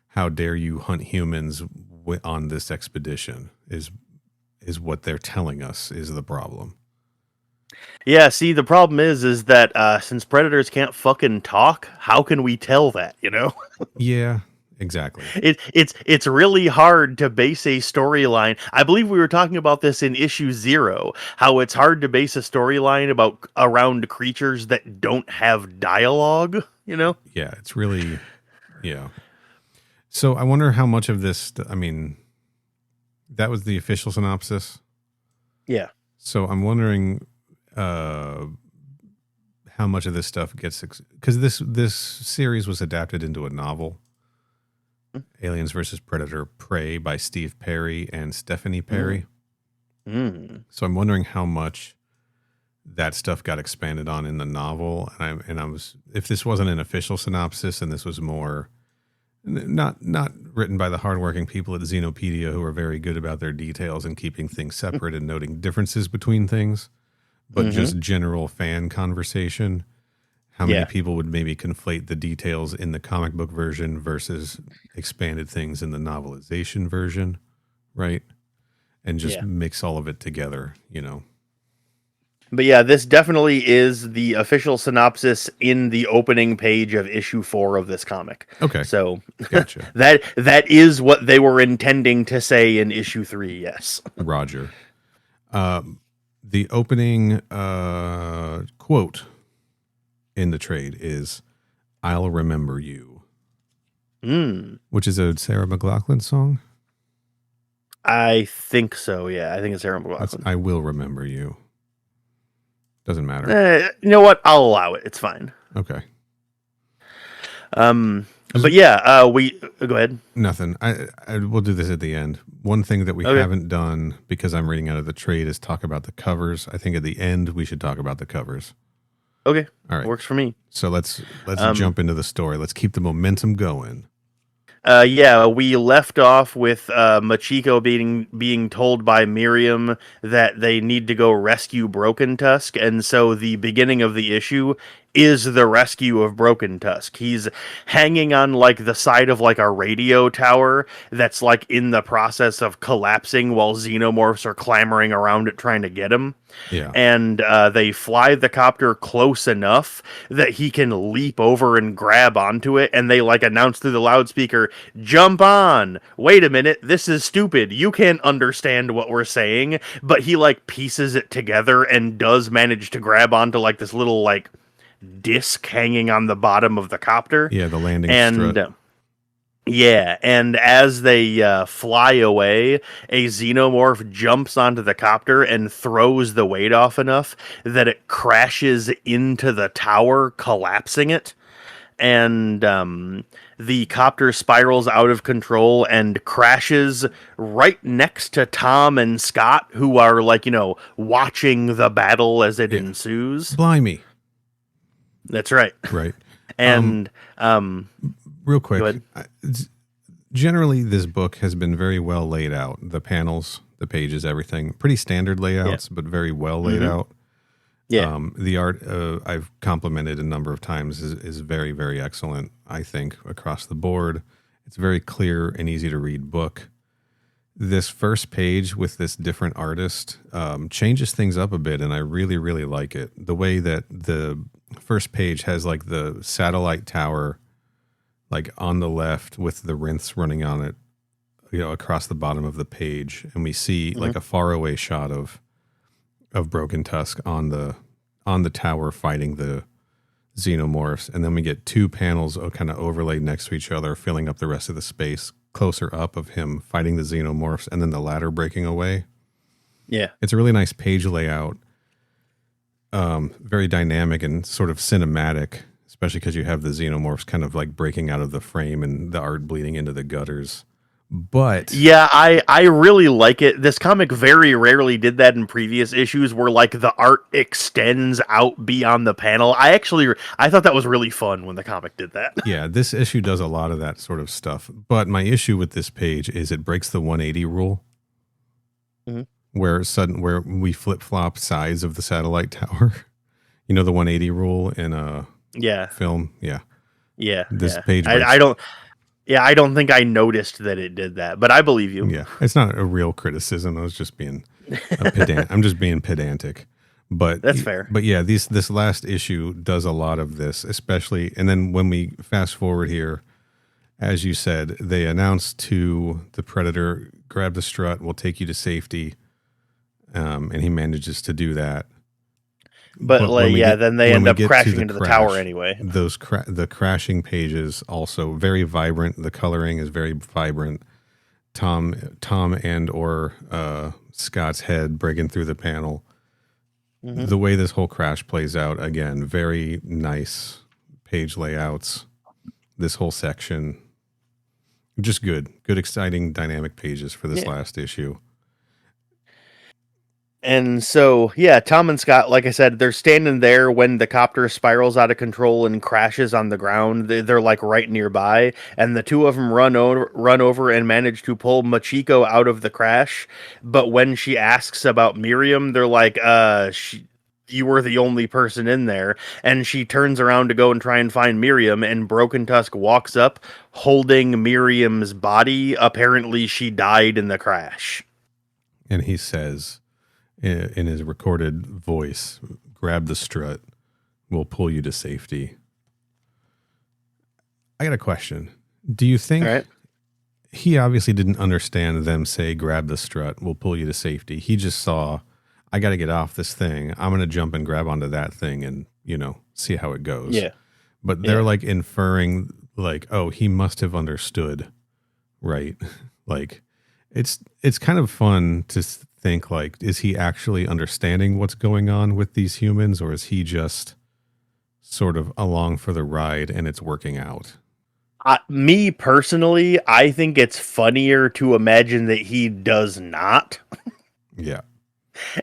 Speaker 2: how dare you hunt humans on this expedition is what they're telling us is the problem.
Speaker 1: Yeah, see, the problem is that since predators can't fucking talk, how can we tell that, you know?
Speaker 2: Yeah. Exactly.
Speaker 1: It's really hard to base a storyline. I believe we were talking about this in issue 0, how it's hard to base a storyline around creatures that don't have dialogue, you know?
Speaker 2: Yeah, it's really, So I wonder how much of this, I mean, that was the official synopsis.
Speaker 1: Yeah.
Speaker 2: So I'm wondering how much of this stuff gets, because this series was adapted into a novel. Aliens vs. Predator Prey by Steve Perry and Stephanie Perry. So I'm wondering how much that stuff got expanded on in the novel. And I was, if this wasn't an official synopsis and this was more not written by the hardworking people at Xenopedia who are very good about their details and keeping things separate and noting differences between things, but just general fan conversation. How many people would maybe conflate the details in the comic book version versus expanded things in the novelization version, right? And just mix all of it together, you know?
Speaker 1: But yeah, this definitely is the official synopsis in the opening page of issue 4 of this comic.
Speaker 2: Okay.
Speaker 1: So
Speaker 2: Gotcha.
Speaker 1: that is what they were intending to say in issue 3, yes.
Speaker 2: Roger. The opening quote in the trade is, "I'll remember you," which is a Sarah McLachlan song.
Speaker 1: I think so, yeah. I think it's Aaron McLaughlin.
Speaker 2: I will remember you. Doesn't matter.
Speaker 1: You know what? I'll allow it. It's fine.
Speaker 2: Okay.
Speaker 1: But yeah, we go ahead.
Speaker 2: Nothing. I will do this at the end. One thing that we haven't done, because I'm reading out of the trade, is talk about the covers. I think at the end we should talk about the covers.
Speaker 1: Okay.
Speaker 2: All right.
Speaker 1: Works for me.
Speaker 2: So let's jump into the story. Let's keep the momentum going.
Speaker 1: Yeah, we left off with Machiko being told by Miriam that they need to go rescue Broken Tusk, and so the beginning of the issue is the rescue of Broken Tusk. He's hanging on like the side of like a radio tower that's like in the process of collapsing while xenomorphs are clamoring around it trying to get him.
Speaker 2: Yeah.
Speaker 1: And they fly the copter close enough that he can leap over and grab onto it, and they like announce through the loudspeaker, "Jump on! Wait a minute, this is stupid. You can't understand what we're saying." But he like pieces it together and does manage to grab onto like this little like disc hanging on the bottom of the copter.
Speaker 2: Yeah, the landing
Speaker 1: and
Speaker 2: strut.
Speaker 1: yeah, and as they fly away, a xenomorph jumps onto the copter and throws the weight off enough that it crashes into the tower, collapsing it. And the copter spirals out of control and crashes right next to Tom and Scott, who are like, watching the battle as it ensues.
Speaker 2: Blimey.
Speaker 1: That's right.
Speaker 2: Right.
Speaker 1: And
Speaker 2: real quick, generally this book has been very well laid out. The panels, the pages, everything. Pretty standard layouts, but very well laid out.
Speaker 1: Yeah.
Speaker 2: The art I've complimented a number of times is very, very excellent, I think, across the board. It's a very clear and easy to read book. This first page with this different artist changes things up a bit, and I really, really like it. The way that the first page has like the satellite tower like on the left with the Rinths running on it, across the bottom of the page, and we see like a faraway shot of Broken Tusk on the tower fighting the xenomorphs, and then we get two panels kind of overlaid next to each other, filling up the rest of the space closer up of him fighting the xenomorphs, and then the ladder breaking away.
Speaker 1: Yeah.
Speaker 2: It's a really nice page layout. Very dynamic and sort of cinematic, especially because you have the xenomorphs kind of like breaking out of the frame and the art bleeding into the gutters. But
Speaker 1: yeah, I really like it. This comic very rarely did that in previous issues where like the art extends out beyond the panel. I thought that was really fun when the comic did that.
Speaker 2: Yeah, this issue does a lot of that sort of stuff. But my issue with this page is it breaks the 180 rule. Where we flip-flop sides of the satellite tower. The 180 rule in a film? Yeah.
Speaker 1: Yeah.
Speaker 2: This page
Speaker 1: I don't think I noticed that it did that, but I believe you.
Speaker 2: Yeah. It's not a real criticism. I was just being a pedant. I'm just being pedantic. But
Speaker 1: that's fair.
Speaker 2: But yeah, this last issue does a lot of this, especially, and then when we fast forward here, as you said, they announced to the Predator, grab the strut, we'll take you to safety. And he manages to do that.
Speaker 1: But then they end up crashing into the tower anyway.
Speaker 2: The crashing pages also very vibrant. The coloring is very vibrant. Tom and or Scott's head breaking through the panel. The way this whole crash plays out, again, very nice page layouts. This whole section, just good, exciting, dynamic pages for this last issue.
Speaker 1: And so, Tom and Scott, like I said, they're standing there when the copter spirals out of control and crashes on the ground. They're like right nearby, and the two of them run over and manage to pull Machiko out of the crash. But when she asks about Miriam, they're like, you were the only person in there. And she turns around to go and try and find Miriam, and Broken Tusk walks up holding Miriam's body. Apparently, she died in the crash.
Speaker 2: And he says, in his recorded voice, grab the strut, we'll pull you to safety. I got a question. Do you think
Speaker 1: All right.
Speaker 2: he obviously didn't understand them say, grab the strut, we'll pull you to safety. He just saw, I got to get off this thing. I'm going to jump and grab onto that thing and, see how it goes.
Speaker 1: Yeah.
Speaker 2: But they're like inferring like, oh, he must have understood. Right. Like it's kind of fun to think like, is he actually understanding what's going on with these humans, or is he just sort of along for the ride and it's working out?
Speaker 1: Me personally, I think it's funnier to imagine that he does not.
Speaker 2: Yeah.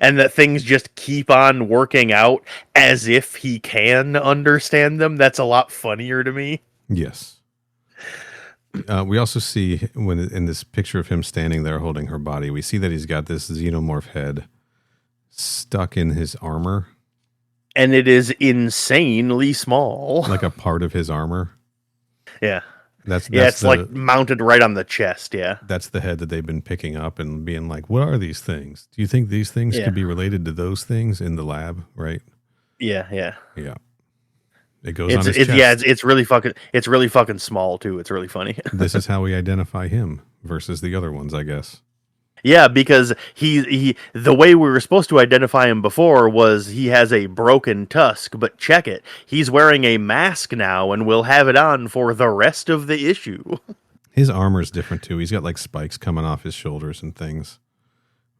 Speaker 1: And that things just keep on working out as if he can understand them. That's a lot funnier to me.
Speaker 2: Yes. We also see when in this picture of him standing there holding her body, we see that he's got this xenomorph head stuck in his armor.
Speaker 1: And it is insanely small.
Speaker 2: Like a part of his armor.
Speaker 1: Yeah.
Speaker 2: That's
Speaker 1: it's like mounted right on the chest, yeah.
Speaker 2: That's the head that they've been picking up and being like, what are these things? Do you think these things could be related to those things in the lab, right?
Speaker 1: Yeah.
Speaker 2: It goes on his chest.
Speaker 1: Yeah, it's really fucking small too. It's really funny.
Speaker 2: This is how we identify him versus the other ones, I guess.
Speaker 1: Yeah, because he the way we were supposed to identify him before was he has a broken tusk, but check it. He's wearing a mask now and will have it on for the rest of the issue.
Speaker 2: His armor's different too. He's got like spikes coming off his shoulders and things.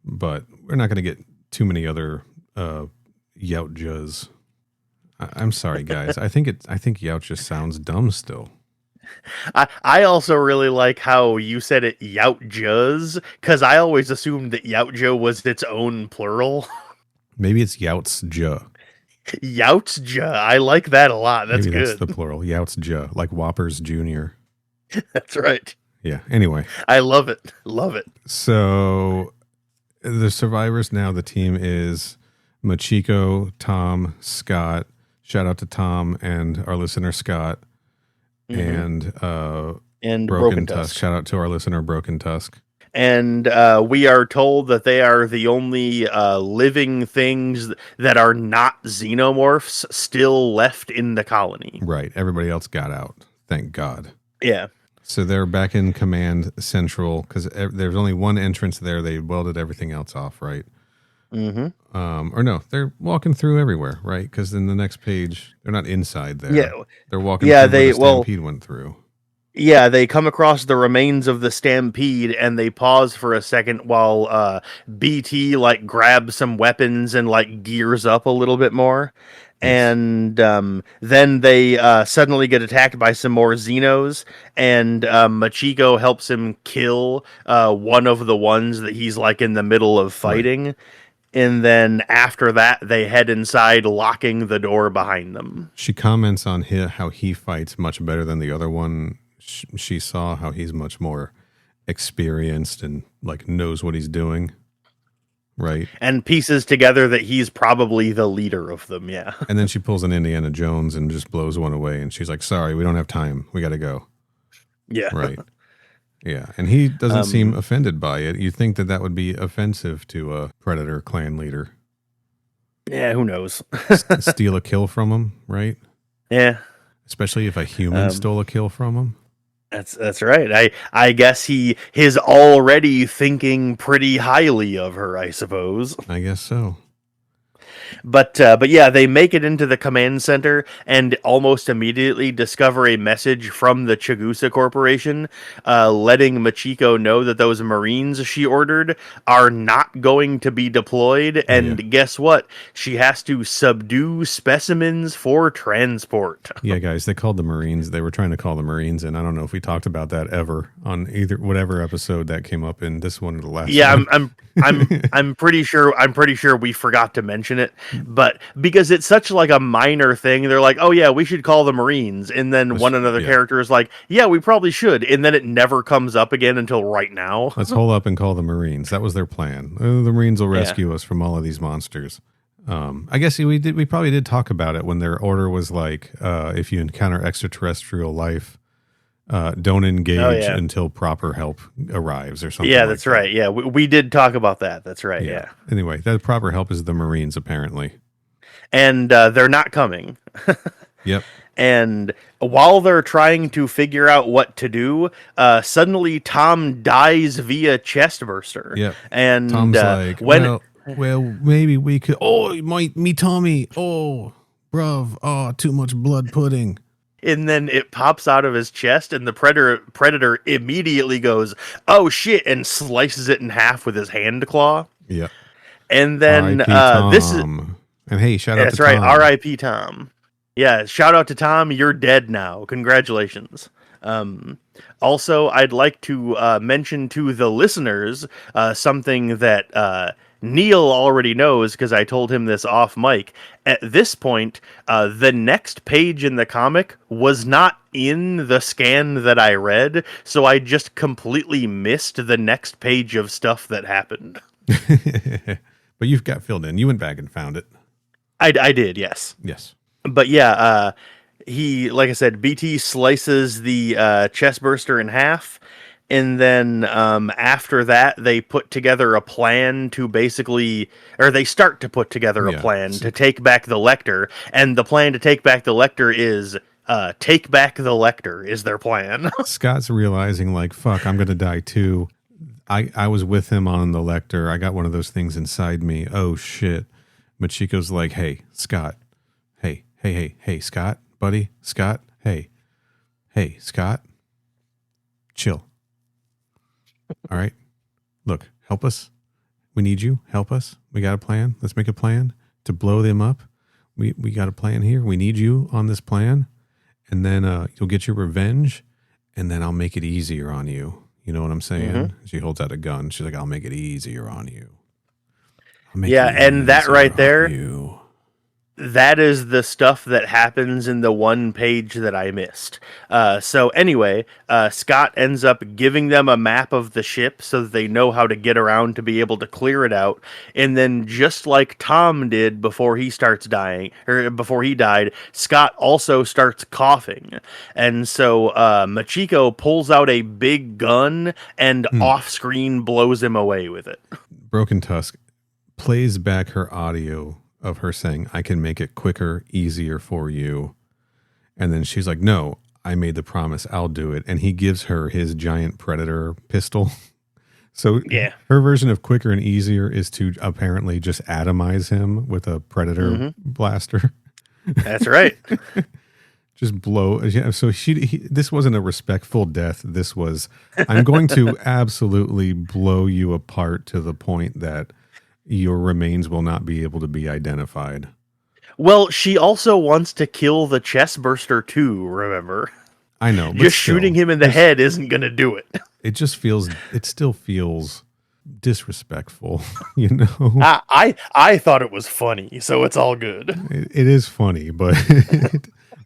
Speaker 2: But we're not going to get too many other Yautjas. I'm sorry, guys. I think Yaut just sounds dumb still.
Speaker 1: I also really like how you said it Yautjas, because I always assumed that Yautja was its own plural.
Speaker 2: Maybe it's Yautsja.
Speaker 1: Yautsja. I like that a lot. That's
Speaker 2: Maybe
Speaker 1: good.
Speaker 2: That's the plural. Yautsja, like Whoppers Jr.
Speaker 1: That's right.
Speaker 2: Yeah. Anyway.
Speaker 1: I love it. Love it.
Speaker 2: So the survivors now, the team is Machiko, Tom, Scott. Shout out to Tom and our listener, Scott. And Broken Tusk. Shout out to our listener, Broken Tusk.
Speaker 1: And we are told that they are the only living things that are not xenomorphs still left in the colony.
Speaker 2: Right. Everybody else got out. Thank God.
Speaker 1: Yeah.
Speaker 2: So they're back in Command Central because there's only one entrance there. They welded everything else off, right?
Speaker 1: Mm-hmm.
Speaker 2: Or no, they're walking through everywhere, right? Because in the next page, they're not inside there.
Speaker 1: Yeah,
Speaker 2: they're walking through where the stampede went through.
Speaker 1: Yeah, they come across the remains of the stampede and they pause for a second while BT like grabs some weapons and like gears up a little bit more. And then they suddenly get attacked by some more Xenos, and Machiko helps him kill one of the ones that he's like in the middle of fighting. Right. And then after that, they head inside, locking the door behind them.
Speaker 2: She comments on how he fights much better than the other one. She saw how he's much more experienced and like knows what he's doing. Right.
Speaker 1: And pieces together that he's probably the leader of them, yeah.
Speaker 2: And then she pulls an Indiana Jones and just blows one away. And she's like, sorry, we don't have time. We got to go.
Speaker 1: Yeah.
Speaker 2: Right. Yeah. And he doesn't seem offended by it. You think that would be offensive to a Predator clan leader.
Speaker 1: Yeah, who knows?
Speaker 2: Steal a kill from him, right?
Speaker 1: Yeah.
Speaker 2: Especially if a human stole a kill from him.
Speaker 1: That's right. I guess he is already thinking pretty highly of her, I suppose.
Speaker 2: I guess so.
Speaker 1: But yeah, they make it into the command center and almost immediately discover a message from the Chigusa Corporation, letting Machiko know that those Marines she ordered are not going to be deployed. And guess what? She has to subdue specimens for transport.
Speaker 2: Yeah, guys, they called the Marines. They were trying to call the Marines, and I don't know if we talked about that ever on either whatever episode that came up in this one or the last.
Speaker 1: Yeah,
Speaker 2: one.
Speaker 1: I'm pretty sure we forgot to mention it. But because it's such like a minor thing, they're like, oh yeah, we should call the Marines. And then another character is like, yeah, we probably should. And then it never comes up again until right now.
Speaker 2: Let's hole up and call the Marines. That was their plan. The Marines will rescue us from all of these monsters. I guess we probably did talk about it when their order was like, if you encounter extraterrestrial life, Don't engage
Speaker 1: Oh, yeah.
Speaker 2: until proper help arrives or something.
Speaker 1: Yeah,
Speaker 2: like
Speaker 1: that's
Speaker 2: that.
Speaker 1: right. Yeah, we did talk about that. That's right. Yeah.
Speaker 2: Anyway, that proper help is the Marines, apparently.
Speaker 1: And they're not coming.
Speaker 2: Yep.
Speaker 1: And while they're trying to figure out what to do, suddenly Tom dies via chestburster.
Speaker 2: Yep.
Speaker 1: And
Speaker 2: Tom's like,
Speaker 1: when
Speaker 2: well, maybe we could. Oh, me Tommy. Oh, bruv. Oh, too much blood pudding.
Speaker 1: and then it pops out of his chest, and the predator immediately goes, "Oh shit!" and slices it in half with his hand claw.
Speaker 2: Yep.
Speaker 1: And then
Speaker 2: R.I.P. Tom.
Speaker 1: this is
Speaker 2: And hey, shout out
Speaker 1: that's
Speaker 2: to
Speaker 1: right.
Speaker 2: Tom.
Speaker 1: R.I.P. Tom. Yeah, shout out to Tom. You're dead now. Congratulations. Also, I'd like to mention to the listeners something that Neil already knows because I told him this off mic. At this point, the next page in the comic was not in the scan that I read, so I just completely missed the next page of stuff that happened.
Speaker 2: But you've got filled in. You went back and found it.
Speaker 1: I did, yes.
Speaker 2: Yes.
Speaker 1: But yeah, he, like I said, BT slices the chestburster in half, and then after that, they put together a plan to basically, or they start to put together a plan to take back the Lecter, and the plan to take back the Lecter is take back the Lecter is their plan.
Speaker 2: Scott's realizing, like, fuck, I'm going to die too. I was with him on the Lecter. I got one of those things inside me. Oh, shit. Machiko's like, hey, Scott. Hey, Scott, buddy, Scott, hey, Scott, chill. All right, look, help us. We need you. Help us. We got a plan. Let's make a plan to blow them up. We got a plan here. We need you on this plan, and then you'll get your revenge, and then I'll make it easier on you. You know what I'm saying? Mm-hmm. She holds out a gun. She's like, I'll make it easier on you.
Speaker 1: Yeah, and that right there. That is the stuff that happens in the one page that I missed. So anyway, Scott ends up giving them a map of the ship so that they know how to get around to be able to clear it out. And then just like Tom did before he starts dying, or before he died, Scott also starts coughing. And so Machiko pulls out a big gun and off-screen blows him away with it.
Speaker 2: Broken Tusk plays back her audio of her saying, I can make it quicker, easier for you. And then she's like, no, I made the promise. I'll do it. And he gives her his giant Predator pistol. So yeah, her version of quicker and easier is to apparently just atomize him with a Predator blaster.
Speaker 1: That's right.
Speaker 2: Just blow. Yeah, so this wasn't a respectful death. This was, I'm going to absolutely blow you apart to the point that your remains will not be able to be identified.
Speaker 1: Well, she also wants to kill the chestburster too, remember?
Speaker 2: I know. But
Speaker 1: just shooting him in the head isn't going to do it. It
Speaker 2: still feels disrespectful, you know?
Speaker 1: I thought it was funny, so it's all good.
Speaker 2: It is funny, but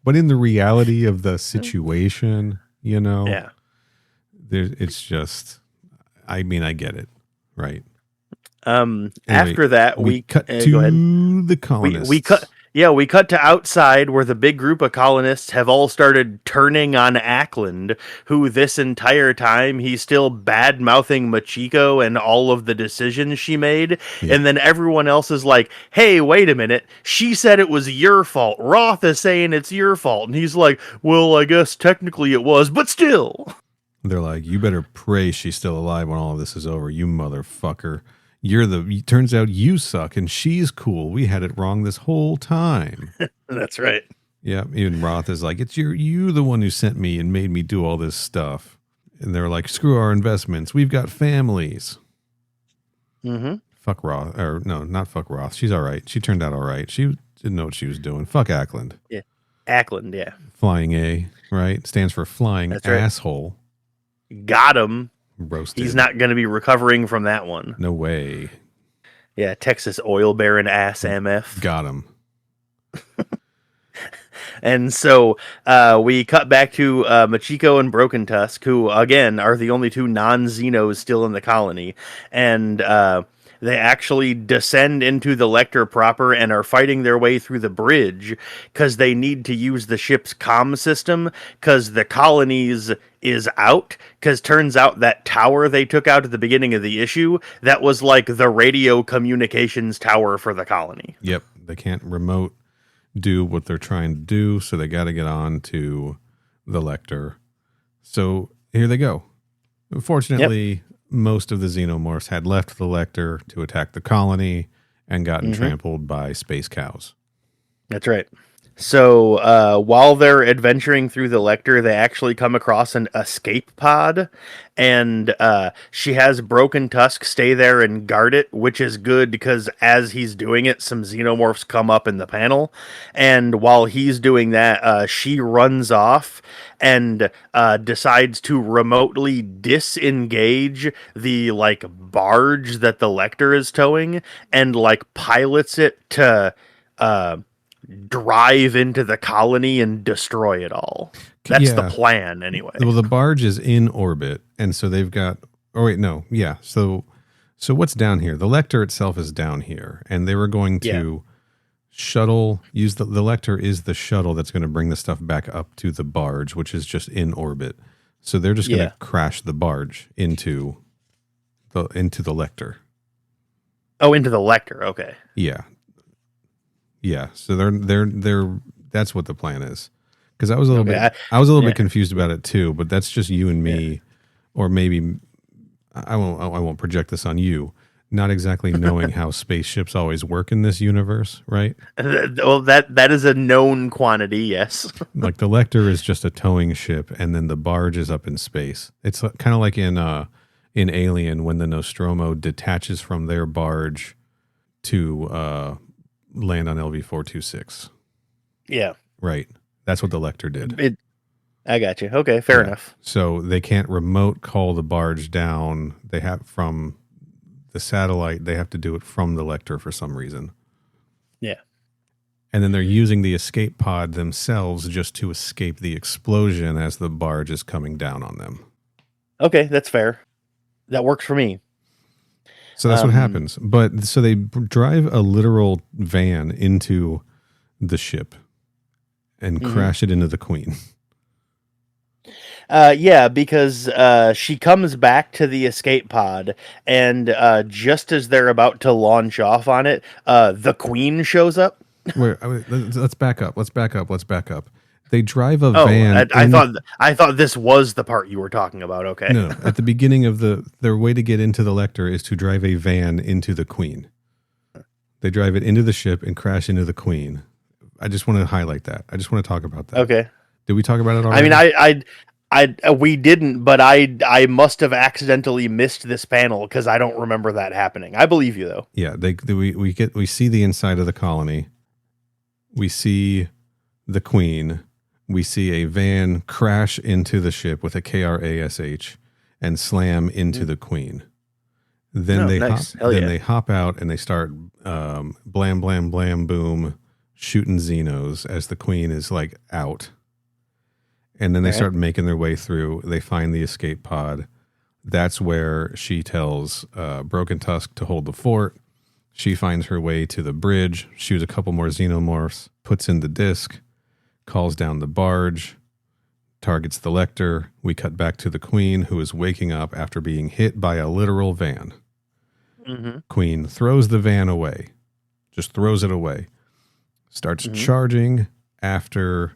Speaker 2: but in the reality of the situation, you know?
Speaker 1: Yeah.
Speaker 2: It's just, I mean, I get it, right?
Speaker 1: Anyway, after that,
Speaker 2: we cut to the colonists.
Speaker 1: We cut to outside where the big group of colonists have all started turning on Ackland, who this entire time he's still bad-mouthing Machiko and all of the decisions she made. Yeah. And then everyone else is like, hey, wait a minute. She said it was your fault. Roth is saying it's your fault. And he's like, well, I guess technically it was, but still.
Speaker 2: They're like, you better pray she's still alive when all of this is over, you motherfucker. Turns out you suck and she's cool. We had it wrong this whole time.
Speaker 1: That's right.
Speaker 2: Yeah. Even Roth is like, it's you the one who sent me and made me do all this stuff. And they're like, screw our investments. We've got families.
Speaker 1: Mm-hmm.
Speaker 2: Fuck Roth. Or no, not fuck Roth. She's all right. She turned out all right. She didn't know what she was doing. Fuck Ackland.
Speaker 1: Yeah. Ackland, yeah.
Speaker 2: Flying A, right? Stands for flying That's asshole.
Speaker 1: Right. Got him.
Speaker 2: Roasted.
Speaker 1: He's not going to be recovering from that one.
Speaker 2: No way.
Speaker 1: Yeah, Texas oil baron ass MF.
Speaker 2: Got him.
Speaker 1: And so we cut back to Machiko and Broken Tusk, who, again, are the only two non-Xenos still in the colony. And they actually descend into the Lecter proper and are fighting their way through the bridge because they need to use the ship's comm system because the colony's is out, because turns out that tower they took out at the beginning of the issue, that was like the radio communications tower for the colony.
Speaker 2: Yep. They can't remote do what they're trying to do, so they got to get on to the Lecter. So here they go. Fortunately, most of the xenomorphs had left the Lecter to attack the colony and gotten trampled by space cows.
Speaker 1: That's right. So while they're adventuring through the Lecter, they actually come across an escape pod, and she has Broken Tusk stay there and guard it, which is good because as he's doing it, some xenomorphs come up in the panel, and while he's doing that, she runs off and decides to remotely disengage the like barge that the Lecter is towing, and like pilots it to drive into the colony and destroy it all. That's the plan anyway.
Speaker 2: Well, the barge is in orbit, and so they've got so what's down here? The Lecter itself is down here, and they were going to use the Lecter is the shuttle that's going to bring the stuff back up to the barge, which is just in orbit. So they're just going to crash the barge into the Lecter.
Speaker 1: Oh, into the Lecter, okay.
Speaker 2: Yeah. Yeah, so they're that's what the plan is. Because I was a little bit confused about it too, but that's just you and me, or maybe I won't project this on you. Not exactly knowing how spaceships always work in this universe, right?
Speaker 1: Well, that is a known quantity, yes.
Speaker 2: Like the Lecter is just a towing ship, and then the barge is up in space. It's kind of like in Alien when the Nostromo detaches from their barge to land on LV-426.
Speaker 1: Yeah.
Speaker 2: Right. That's what the Lecter did.
Speaker 1: I got you. Okay, fair enough.
Speaker 2: So they can't remote call the barge down. They have from the satellite, they have to do it from the Lecter for some reason.
Speaker 1: Yeah.
Speaker 2: And then they're using the escape pod themselves just to escape the explosion as the barge is coming down on them.
Speaker 1: Okay, that's fair. That works for me.
Speaker 2: So that's what happens. But so they drive a literal van into the ship and crash it into the Queen.
Speaker 1: Because she comes back to the escape pod, and just as they're about to launch off on it, the Queen shows up.
Speaker 2: Let's back up. They drive a van.
Speaker 1: I thought this was the part you were talking about. Okay.
Speaker 2: No. At the beginning of their way to get into the Lecter is to drive a van into the Queen. They drive it into the ship and crash into the Queen. I just want to highlight that. I just want to talk about that.
Speaker 1: Okay.
Speaker 2: Did we talk about it already?
Speaker 1: I mean, we didn't, but I must have accidentally missed this panel because I don't remember that happening. I believe you though.
Speaker 2: Yeah. We see the inside of the colony. We see the Queen. We see a van crash into the ship with a KRASH and slam into the Queen. Then they hop out and they start blam, blam, blam, boom, shooting Xenos as the Queen is like out. And then they start making their way through. They find the escape pod. That's where she tells Broken Tusk to hold the fort. She finds her way to the bridge, shoots a couple more xenomorphs, puts in the disc, calls down the barge, targets the Lecter. We cut back to the Queen, who is waking up after being hit by a literal van. Queen throws the van away. Just throws it away. Starts charging after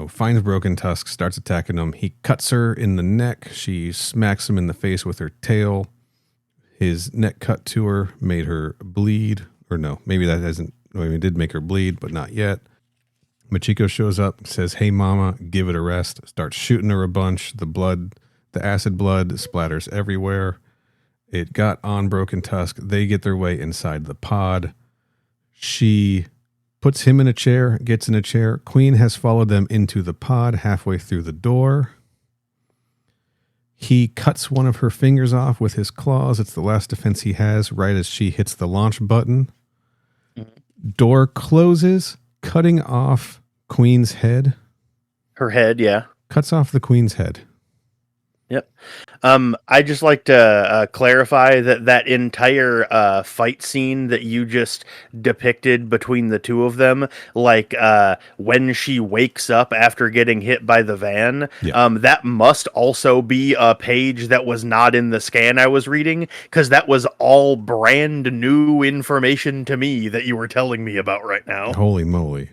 Speaker 2: finds Broken Tusk, starts attacking him. He cuts her in the neck. She smacks him in the face with her tail. His neck cut to her made her bleed. Or no, maybe that hasn't. Maybe it did make her bleed, but not yet. Machiko shows up, says, "Hey, mama, give it a rest." Starts shooting her a bunch. The acid blood splatters everywhere. It got on Broken Tusk. They get their way inside the pod. She puts him in a chair, gets in a chair. Queen has followed them into the pod halfway through the door. He cuts one of her fingers off with his claws. It's the last defense he has right as she hits the launch button. Door closes, cutting off Queen's head.
Speaker 1: Her head, yeah.
Speaker 2: Cuts off the Queen's head.
Speaker 1: Yep. I just like to clarify that entire fight scene that you just depicted between the two of them, like when she wakes up after getting hit by the van,
Speaker 2: Yeah.
Speaker 1: that must also be a page that was not in the scan I was reading, because that was all brand new information to me that you were telling me about right now.
Speaker 2: Holy moly.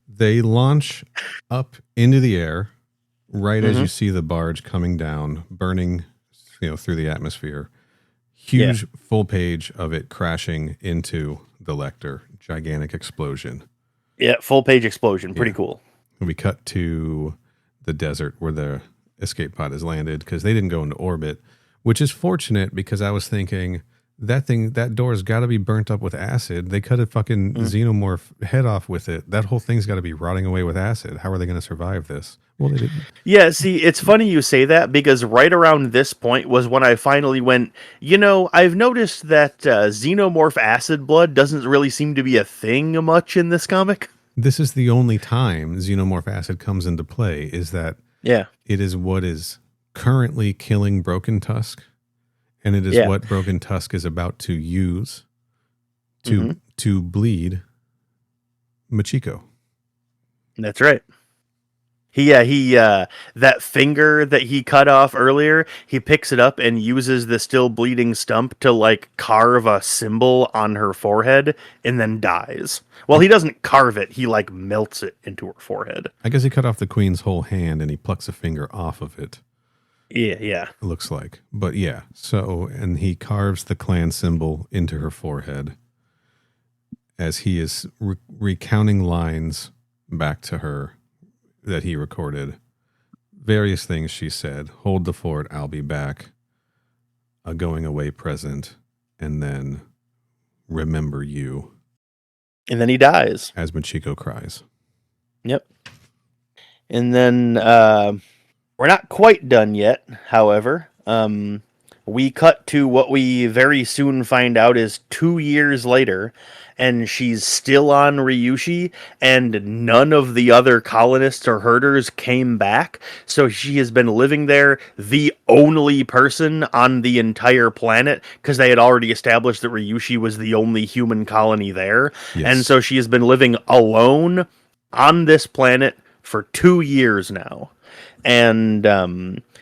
Speaker 2: They launch up into the air right as you see the barge coming down, burning, through the atmosphere. Huge full page of it crashing into the Lecter. Gigantic explosion.
Speaker 1: Yeah, full page explosion. Pretty cool.
Speaker 2: We cut to the desert where the escape pod has landed because they didn't go into orbit, which is fortunate because I was thinking that door's got to be burnt up with acid. They cut a fucking xenomorph head off with it. That whole thing's got to be rotting away with acid. How are they going to survive this? Well, they didn't.
Speaker 1: Yeah, see, it's funny you say that because right around this point was when I finally went, I've noticed that xenomorph acid blood doesn't really seem to be a thing much in this comic.
Speaker 2: This is the only time xenomorph acid comes into play, is that it is what is currently killing Broken Tusk, and it is what Broken Tusk is about to use to bleed Machiko.
Speaker 1: That's right. He that finger that he cut off earlier, he picks it up and uses the still bleeding stump to like carve a symbol on her forehead and then dies. Well, he doesn't carve it, he like melts it into her forehead.
Speaker 2: I guess he cut off the queen's whole hand and he plucks a finger off of it.
Speaker 1: Yeah.
Speaker 2: It looks like. But yeah, and he carves the clan symbol into her forehead as he is recounting lines back to her that he recorded. Various things she said. Hold the fort, I'll be back. A going away present. And then remember you.
Speaker 1: And then he dies.
Speaker 2: As Machiko cries.
Speaker 1: Yep. And then we're not quite done yet, however. We cut to what we very soon find out is 2 years later, and she's still on Ryushi, and none of the other colonists or herders came back, so she has been living there, the only person on the entire planet, because they had already established that Ryushi was the only human colony there, and so she has been living alone on this planet for 2 years now. And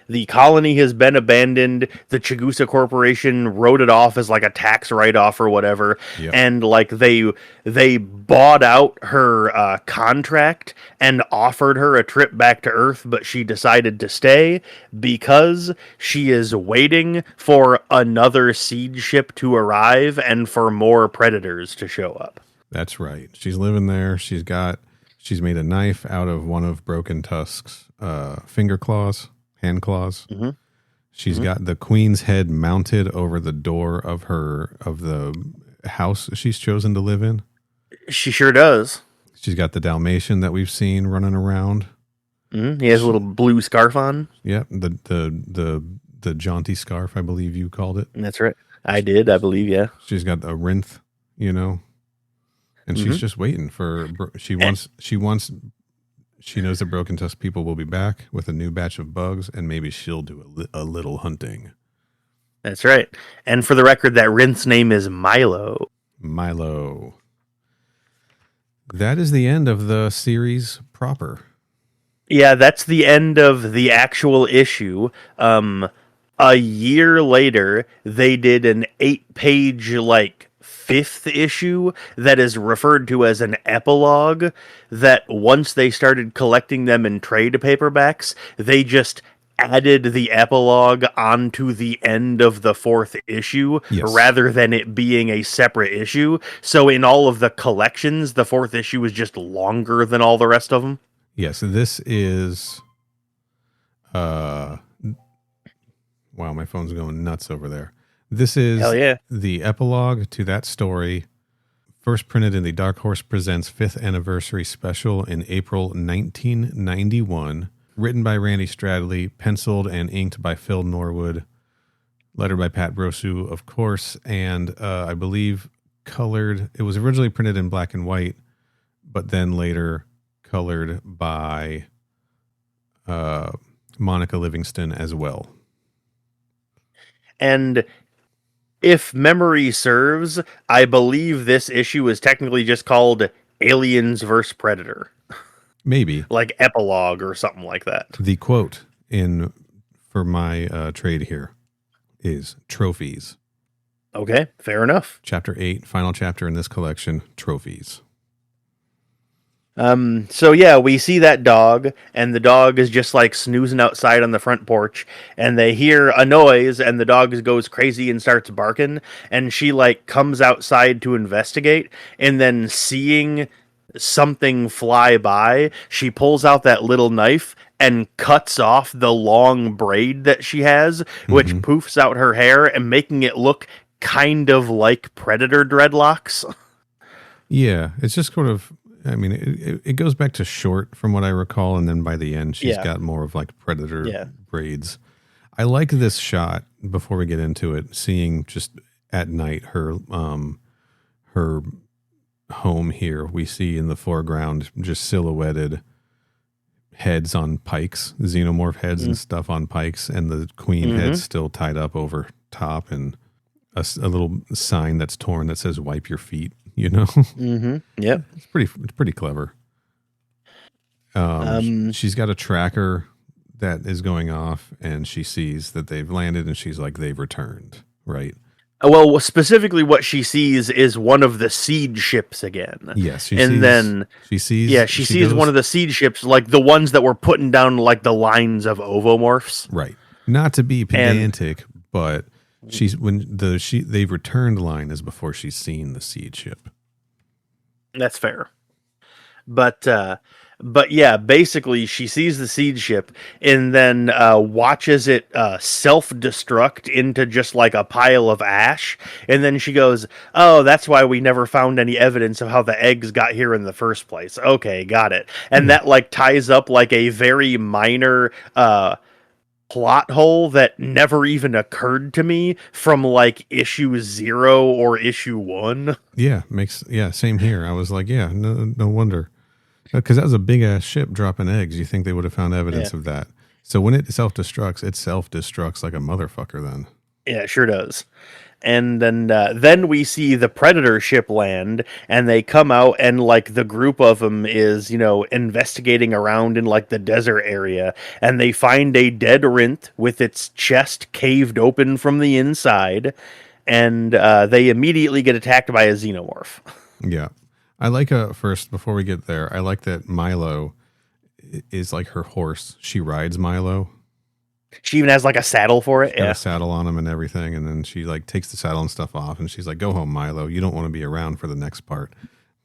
Speaker 1: the colony has been abandoned. The Chigusa Corporation wrote it off as like a tax write-off or whatever. Yep. And like they bought out her contract and offered her a trip back to Earth, but she decided to stay because she is waiting for another siege ship to arrive and for more predators to show up.
Speaker 2: That's right. She's living there. She's made a knife out of one of Broken Tusk's finger claws. Hand claws. Mm-hmm. She's got the queen's head mounted over the door of the house she's chosen to live in.
Speaker 1: She sure does.
Speaker 2: She's got the Dalmatian that we've seen running around.
Speaker 1: Mm-hmm. He has a little blue scarf on.
Speaker 2: Yeah, the jaunty scarf, I believe you called it.
Speaker 1: That's right. I believe, yeah.
Speaker 2: She's got a rinth, and she's just waiting for. She knows the Broken Tusk people will be back with a new batch of bugs, and maybe she'll do a little hunting.
Speaker 1: That's right. And for the record, that Rinth's name is Milo.
Speaker 2: Milo. That is the end of the series proper. Yeah,
Speaker 1: that's the end of the actual issue. A year later, they did an 8-page, fifth issue that is referred to as an epilogue, that once they started collecting them in trade paperbacks, they just added the epilogue onto the end of the 4th issue rather than it being a separate issue. So in all of the collections, the 4th issue is just longer than all the rest of them.
Speaker 2: Yes, this is wow, my phone's going nuts over there. This is the epilogue to that story, first printed in the Dark Horse Presents 5th Anniversary Special in April 1991. Written by Randy Stradley, penciled and inked by Phil Norwood, lettered by Pat Brosu, of course, and I believe colored. It was originally printed in black and white, but then later colored by Monica Livingston as well.
Speaker 1: And if memory serves, I believe this issue is technically just called Aliens vs. Predator.
Speaker 2: Maybe.
Speaker 1: Like Epilogue or something like that.
Speaker 2: The quote for my trade here is trophies.
Speaker 1: Okay, fair enough.
Speaker 2: Chapter 8, final chapter in this collection, trophies.
Speaker 1: So yeah, we see that dog, and the dog is just like snoozing outside on the front porch, and they hear a noise, and the dog goes crazy and starts barking, and she like comes outside to investigate, and then seeing something fly by, she pulls out that little knife and cuts off the long braid that she has, which poofs out her hair and making it look kind of like predator dreadlocks.
Speaker 2: Yeah, it's just sort of, I mean, it goes back to short from what I recall, and then by the end, she's got more of like predator braids. I like this shot before we get into it, seeing just at night her home here. We see in the foreground just silhouetted heads on pikes, xenomorph heads and stuff on pikes, and the queen head still tied up over top, and a little sign that's torn that says "Wipe your feet." You know,
Speaker 1: Yep,
Speaker 2: it's pretty clever. She's got a tracker that is going off, and she sees that they've landed, and she's like, "They've returned." Right.
Speaker 1: Well, specifically, what she sees is one of the seed ships again.
Speaker 2: Yes,
Speaker 1: she sees one of the seed ships, like the ones that were putting down like the lines of ovomorphs.
Speaker 2: Right. Not to be pedantic, but they've returned line is before she's seen the seed ship.
Speaker 1: That's fair. But yeah, basically she sees the seed ship and then watches it self-destruct into just like a pile of ash. And then she goes, "Oh, that's why we never found any evidence of how the eggs got here in the first place. Okay, got it." And that like ties up like a very minor plot hole that never even occurred to me from like issue 0 or issue 1.
Speaker 2: Yeah, same here. I was like, no wonder. Because that was a big ass ship dropping eggs. You think they would have found evidence of that? So when it self-destructs like a motherfucker. Then
Speaker 1: yeah, it sure does. And then we see the Predator ship land, and they come out, and like the group of them is investigating around in like the desert area, and they find a dead Rinth with its chest caved open from the inside, and they immediately get attacked by a xenomorph.
Speaker 2: Yeah. I like first, before we get there, I like that Milo is like her horse. She rides Milo.
Speaker 1: She even has like a saddle for it.
Speaker 2: She's got a saddle on him and everything. And then she like takes the saddle and stuff off, and she's like, "Go home, Milo. You don't want to be around for the next part.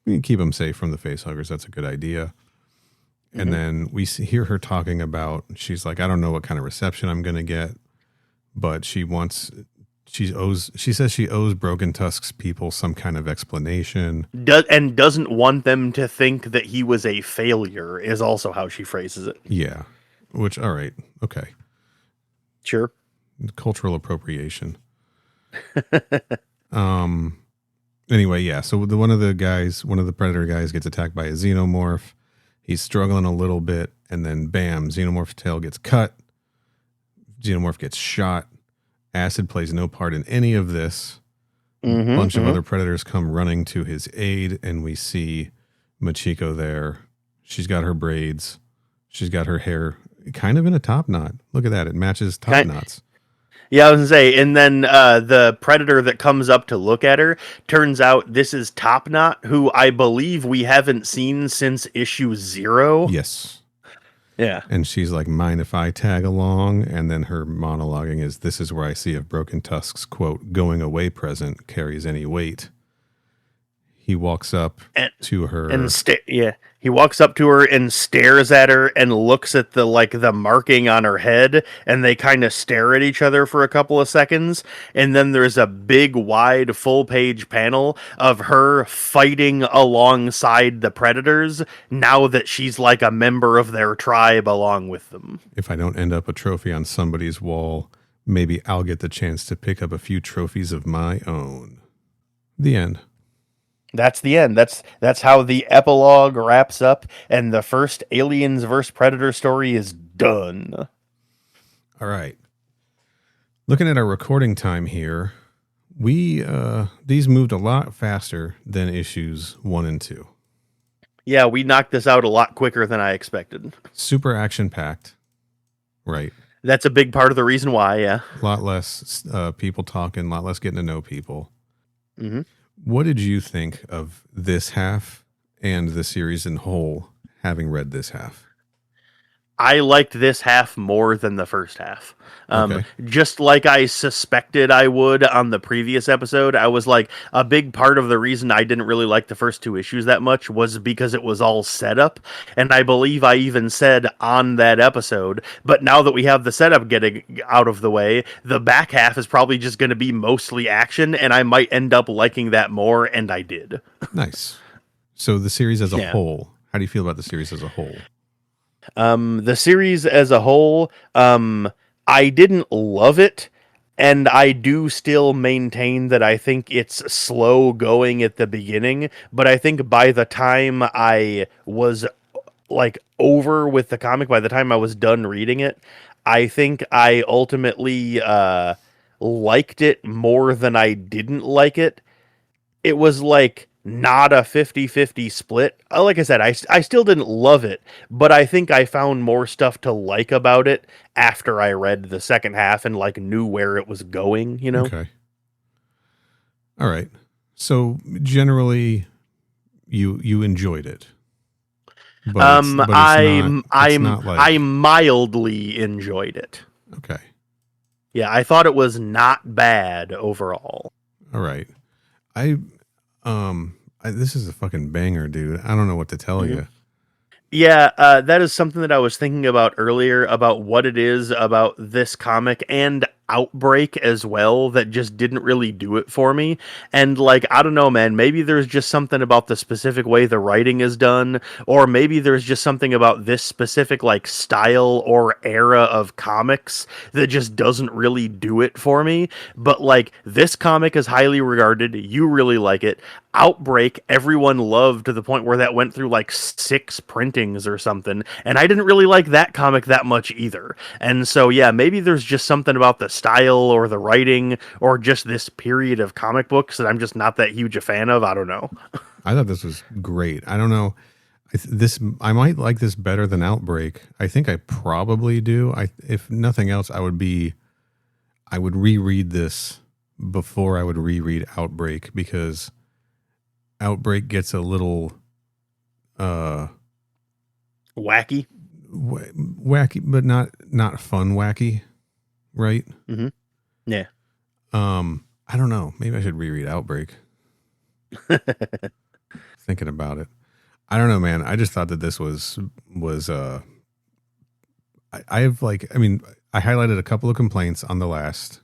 Speaker 2: You can keep him safe from the facehuggers. That's a good idea." And then we hear her talking about, she's like, "I don't know what kind of reception I'm going to get," but she says she owes Broken Tusk's people some kind of explanation.
Speaker 1: And doesn't want them to think that he was a failure is also how she phrases it.
Speaker 2: Yeah. Which, all right. Okay.
Speaker 1: Sure.
Speaker 2: Cultural appropriation. Anyway, yeah. So one of the Predator guys gets attacked by a xenomorph. He's struggling a little bit, and then bam, xenomorph's tail gets cut. Xenomorph gets shot. Acid plays no part in any of this. A bunch of other predators come running to his aid, and we see Machiko there. She's got her braids. She's got her hair kind of in a top knot. Look at that. It matches top knots.
Speaker 1: Yeah, I was going to say, and then the predator that comes up to look at her, turns out this is Top Knot, who I believe we haven't seen since issue 0.
Speaker 2: Yes.
Speaker 1: Yeah.
Speaker 2: And she's like, "Mind if I tag along?" And then her monologuing is, "This is where I see if Broken Tusk's, quote, going away present carries any weight." He walks up to her. He walks up to her and stares at her and looks at the marking on her head, and they kind of stare at each other for a couple of seconds, and then there's a big, wide, full-page panel of her fighting alongside the Predators, now that she's like a member of their tribe along with them. "If I don't end up a trophy on somebody's wall, maybe I'll get the chance to pick up a few trophies of my own." The end.
Speaker 1: That's the end. That's how the epilogue wraps up, and the first Aliens vs. Predator story is done.
Speaker 2: All right. Looking at our recording time here, we these moved a lot faster than issues 1 and 2.
Speaker 1: Yeah, we knocked this out a lot quicker than I expected.
Speaker 2: Super action packed, right?
Speaker 1: That's a big part of the reason why. Yeah.
Speaker 2: A lot less people talking, a lot less getting to know people.
Speaker 1: Mm-hmm.
Speaker 2: What did you think of this half and the series in whole, having read this half?
Speaker 1: I liked this half more than the first half.
Speaker 2: Okay.
Speaker 1: Just like I suspected I would on the previous episode, I was like, a big part of the reason I didn't really like the first 2 issues that much was because it was all setup. And I believe I even said on that episode, but now that we have the setup getting out of the way, the back half is probably just going to be mostly action, and I might end up liking that more, and I did.
Speaker 2: Nice. So the series as a
Speaker 1: Yeah.
Speaker 2: whole, how do you feel about the series as a whole?
Speaker 1: The series as a whole, I didn't love it, and I do still maintain that I think it's slow going at the beginning, but I think by the time I was like over with the comic, by the time I was done reading it, I think I ultimately liked it more than I didn't like it. It was like not a 50-50 split. Like I said, I still didn't love it, but I think I found more stuff to like about it after I read the second half and like knew where it was going, you know?
Speaker 2: Okay. All right. So generally you enjoyed it. But
Speaker 1: I mildly enjoyed it.
Speaker 2: Okay.
Speaker 1: Yeah, I thought it was not bad overall.
Speaker 2: All right. This is a fucking banger, dude. I don't know what to tell you.
Speaker 1: Yeah, that is something that I was thinking about earlier about what it is about this comic and Outbreak as well that just didn't really do it for me. And like, I don't know, man, maybe there's just something about the specific way the writing is done, or maybe there's just something about this specific like style or era of comics that just doesn't really do it for me. But like, this comic is highly regarded. You really like it. Outbreak, everyone loved to the point where that went through like 6 printings or something, and I didn't really like that comic that much either. And so yeah, maybe there's just something about the style or the writing or just this period of comic books that I'm just not that huge a fan of. I don't know.
Speaker 2: I thought this was great. I don't know. I might like this better than Outbreak. I think I probably do. If nothing else, I would reread this before I would reread Outbreak, because Outbreak gets a little
Speaker 1: Wacky.
Speaker 2: Wacky, but not fun wacky, right?
Speaker 1: Mm-hmm. Yeah.
Speaker 2: I don't know. Maybe I should reread Outbreak. Thinking about it, I don't know, man. I just thought that this was I highlighted a couple of complaints on the last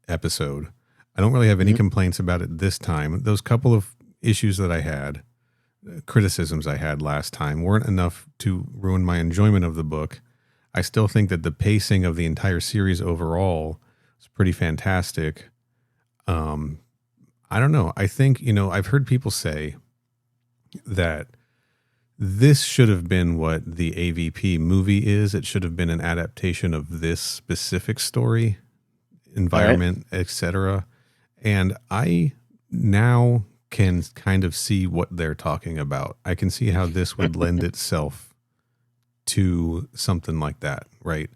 Speaker 2: episode. I don't really have any complaints about it this time. Those couple of issues that I had, criticisms I had last time, weren't enough to ruin my enjoyment of the book. I still think that the pacing of the entire series overall is pretty fantastic. I don't know. I think, I've heard people say that this should have been what the AVP movie is. It should have been an adaptation of this specific story, environment, etc. And I now can kind of see what they're talking about. I can see how this would lend itself to something like that, right?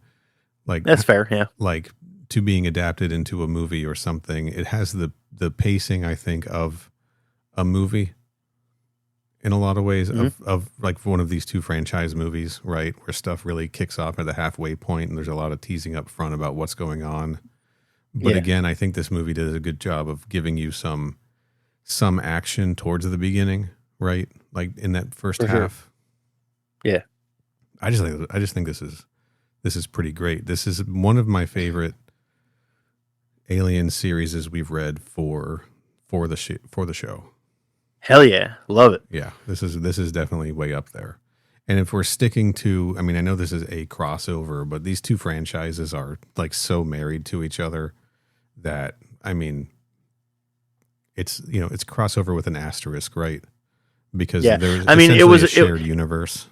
Speaker 2: Like,
Speaker 1: That's fair, yeah.
Speaker 2: Like to being adapted into a movie or something. It has the pacing, I think, of a movie in a lot of ways, of like one of these 2 franchise movies, right? Where stuff really kicks off at the halfway point and there's a lot of teasing up front about what's going on. But again, I think this movie did a good job of giving you some action towards the beginning, right? Like in that first half.
Speaker 1: Yeah.
Speaker 2: I just think this is pretty great. This is one of my favorite Alien series as we've read for the show.
Speaker 1: Hell yeah, love it.
Speaker 2: Yeah, this is definitely way up there. And if we're sticking to, I mean, I know this is a crossover, but these 2 franchises are like so married to each other that, I mean, it's it's crossover with an asterisk, right? Because there's it was a shared universe.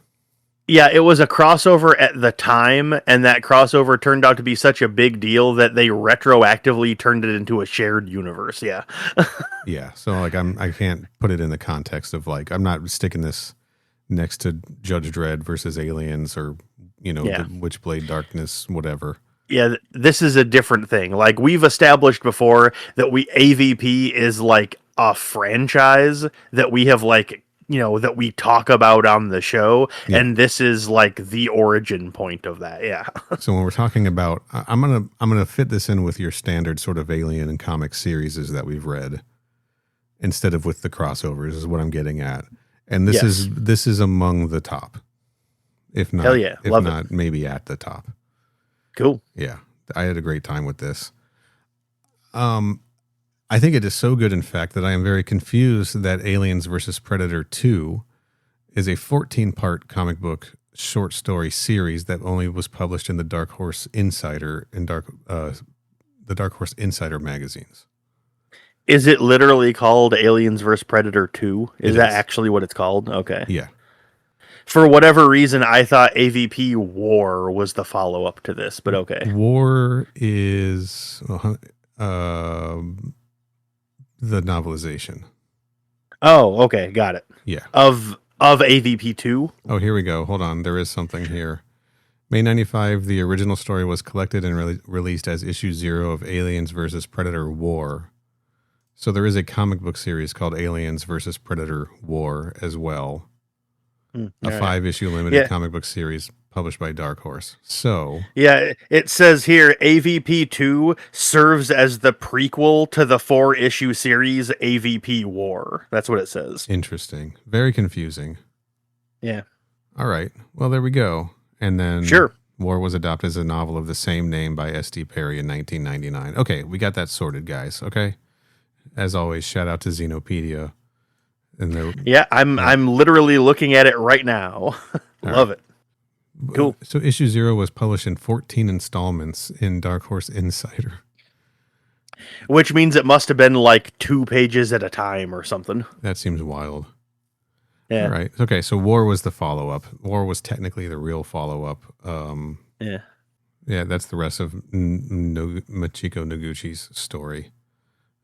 Speaker 1: Yeah, it was a crossover at the time, and that crossover turned out to be such a big deal that they retroactively turned it into a shared universe. Yeah.
Speaker 2: Yeah. So like I can't put it in the context of like I'm not sticking this next to Judge Dredd versus Aliens or
Speaker 1: Yeah.
Speaker 2: the Witchblade Darkness, whatever.
Speaker 1: Yeah, this is a different thing. Like we've established before that AVP is like a franchise that we have like, that we talk about on the show,
Speaker 2: Yeah.
Speaker 1: and this is like the origin point of that. Yeah.
Speaker 2: So when we're talking about, I'm gonna fit this in with your standard sort of Alien and comic series that we've read, instead of with the crossovers, is what I'm getting at. And this
Speaker 1: Yes.
Speaker 2: is among the top, if not,
Speaker 1: Hell yeah,
Speaker 2: if
Speaker 1: love
Speaker 2: not maybe at the top.
Speaker 1: Cool.
Speaker 2: Yeah, I had a great time with this. I think it is so good, in fact, that I am very confused that Aliens versus Predator 2 is a 14-part comic book short story series that only was published in the Dark Horse Insider and the Dark Horse Insider magazines.
Speaker 1: Is it literally called Aliens vs. Predator 2? Is
Speaker 2: It
Speaker 1: that
Speaker 2: is.
Speaker 1: actually what it's called? Okay.
Speaker 2: Yeah.
Speaker 1: For whatever reason, I thought AVP War was the follow-up to this, but okay.
Speaker 2: War is the novelization.
Speaker 1: Oh, okay, got it.
Speaker 2: Yeah.
Speaker 1: Of AVP 2?
Speaker 2: Oh, here we go. Hold on. There is something here. May 95, the original story was collected and released as issue 0 of Aliens versus Predator War. So there is a comic book series called Aliens versus Predator War as well. A 5-issue limited comic book series published by Dark Horse. So
Speaker 1: yeah, it says here AVP 2 serves as the prequel to the 4-issue series AVP War. That's what it says.
Speaker 2: interesting. Very confusing.
Speaker 1: Yeah.
Speaker 2: All right. Well, there we go. And then
Speaker 1: Sure.
Speaker 2: War was adopted as a novel of the same name by S.D. Perry in 1999. Okay, we got that sorted, guys. Okay. As always, shout out to Xenopedia. And
Speaker 1: Yeah, I'm literally looking at it right now. Love it. Cool.
Speaker 2: So issue 0 was published in 14 installments in Dark Horse Insider.
Speaker 1: Which means it must have been like 2 pages at a time or something.
Speaker 2: That seems wild.
Speaker 1: Yeah.
Speaker 2: All right. Okay, so War was the follow-up. War was technically the real follow-up.
Speaker 1: Yeah.
Speaker 2: Yeah, that's the rest of Machiko Noguchi's story.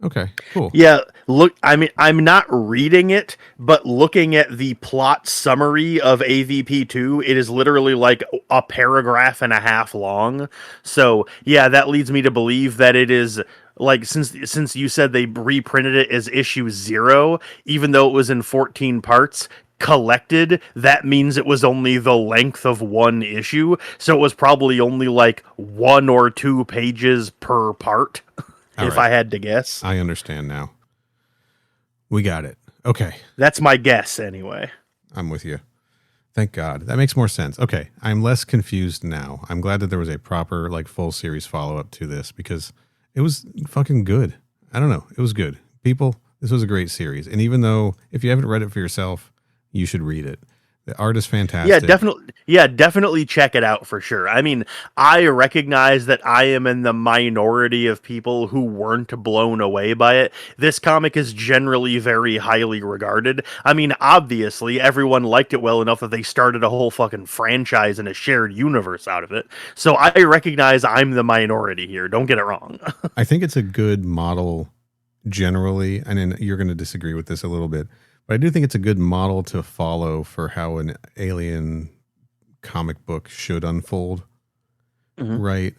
Speaker 2: Okay, cool.
Speaker 1: Yeah, look, I mean, I'm not reading it, but looking at the plot summary of AVP2, it is literally like a paragraph and a half long. So, yeah, that leads me to believe that it is like since you said they reprinted it as issue 0, even though it was in 14 parts collected, that means it was only the length of one issue. So it was probably only like 1 or 2 pages per part. If I had to guess.
Speaker 2: I understand now. We got it. Okay.
Speaker 1: That's my guess, anyway.
Speaker 2: I'm with you. Thank God. That makes more sense. Okay. I'm less confused now. I'm glad that there was a proper, like, full series follow-up to this because it was fucking good. I don't know. It was good. People, this was a great series. And even though, if you haven't read it for yourself, you should read it. The art is fantastic.
Speaker 1: Definitely check it out for sure. I mean, I recognize that I am in the minority of people who weren't blown away by it. This comic is generally very highly regarded. I mean, obviously, everyone liked it well enough that they started a whole fucking franchise and a shared universe out of it. So I recognize I'm the minority here. Don't get it wrong.
Speaker 2: I think it's a good model generally, and then you're going to disagree with this a little bit. But I do think it's a good model to follow for how an alien comic book should unfold, right?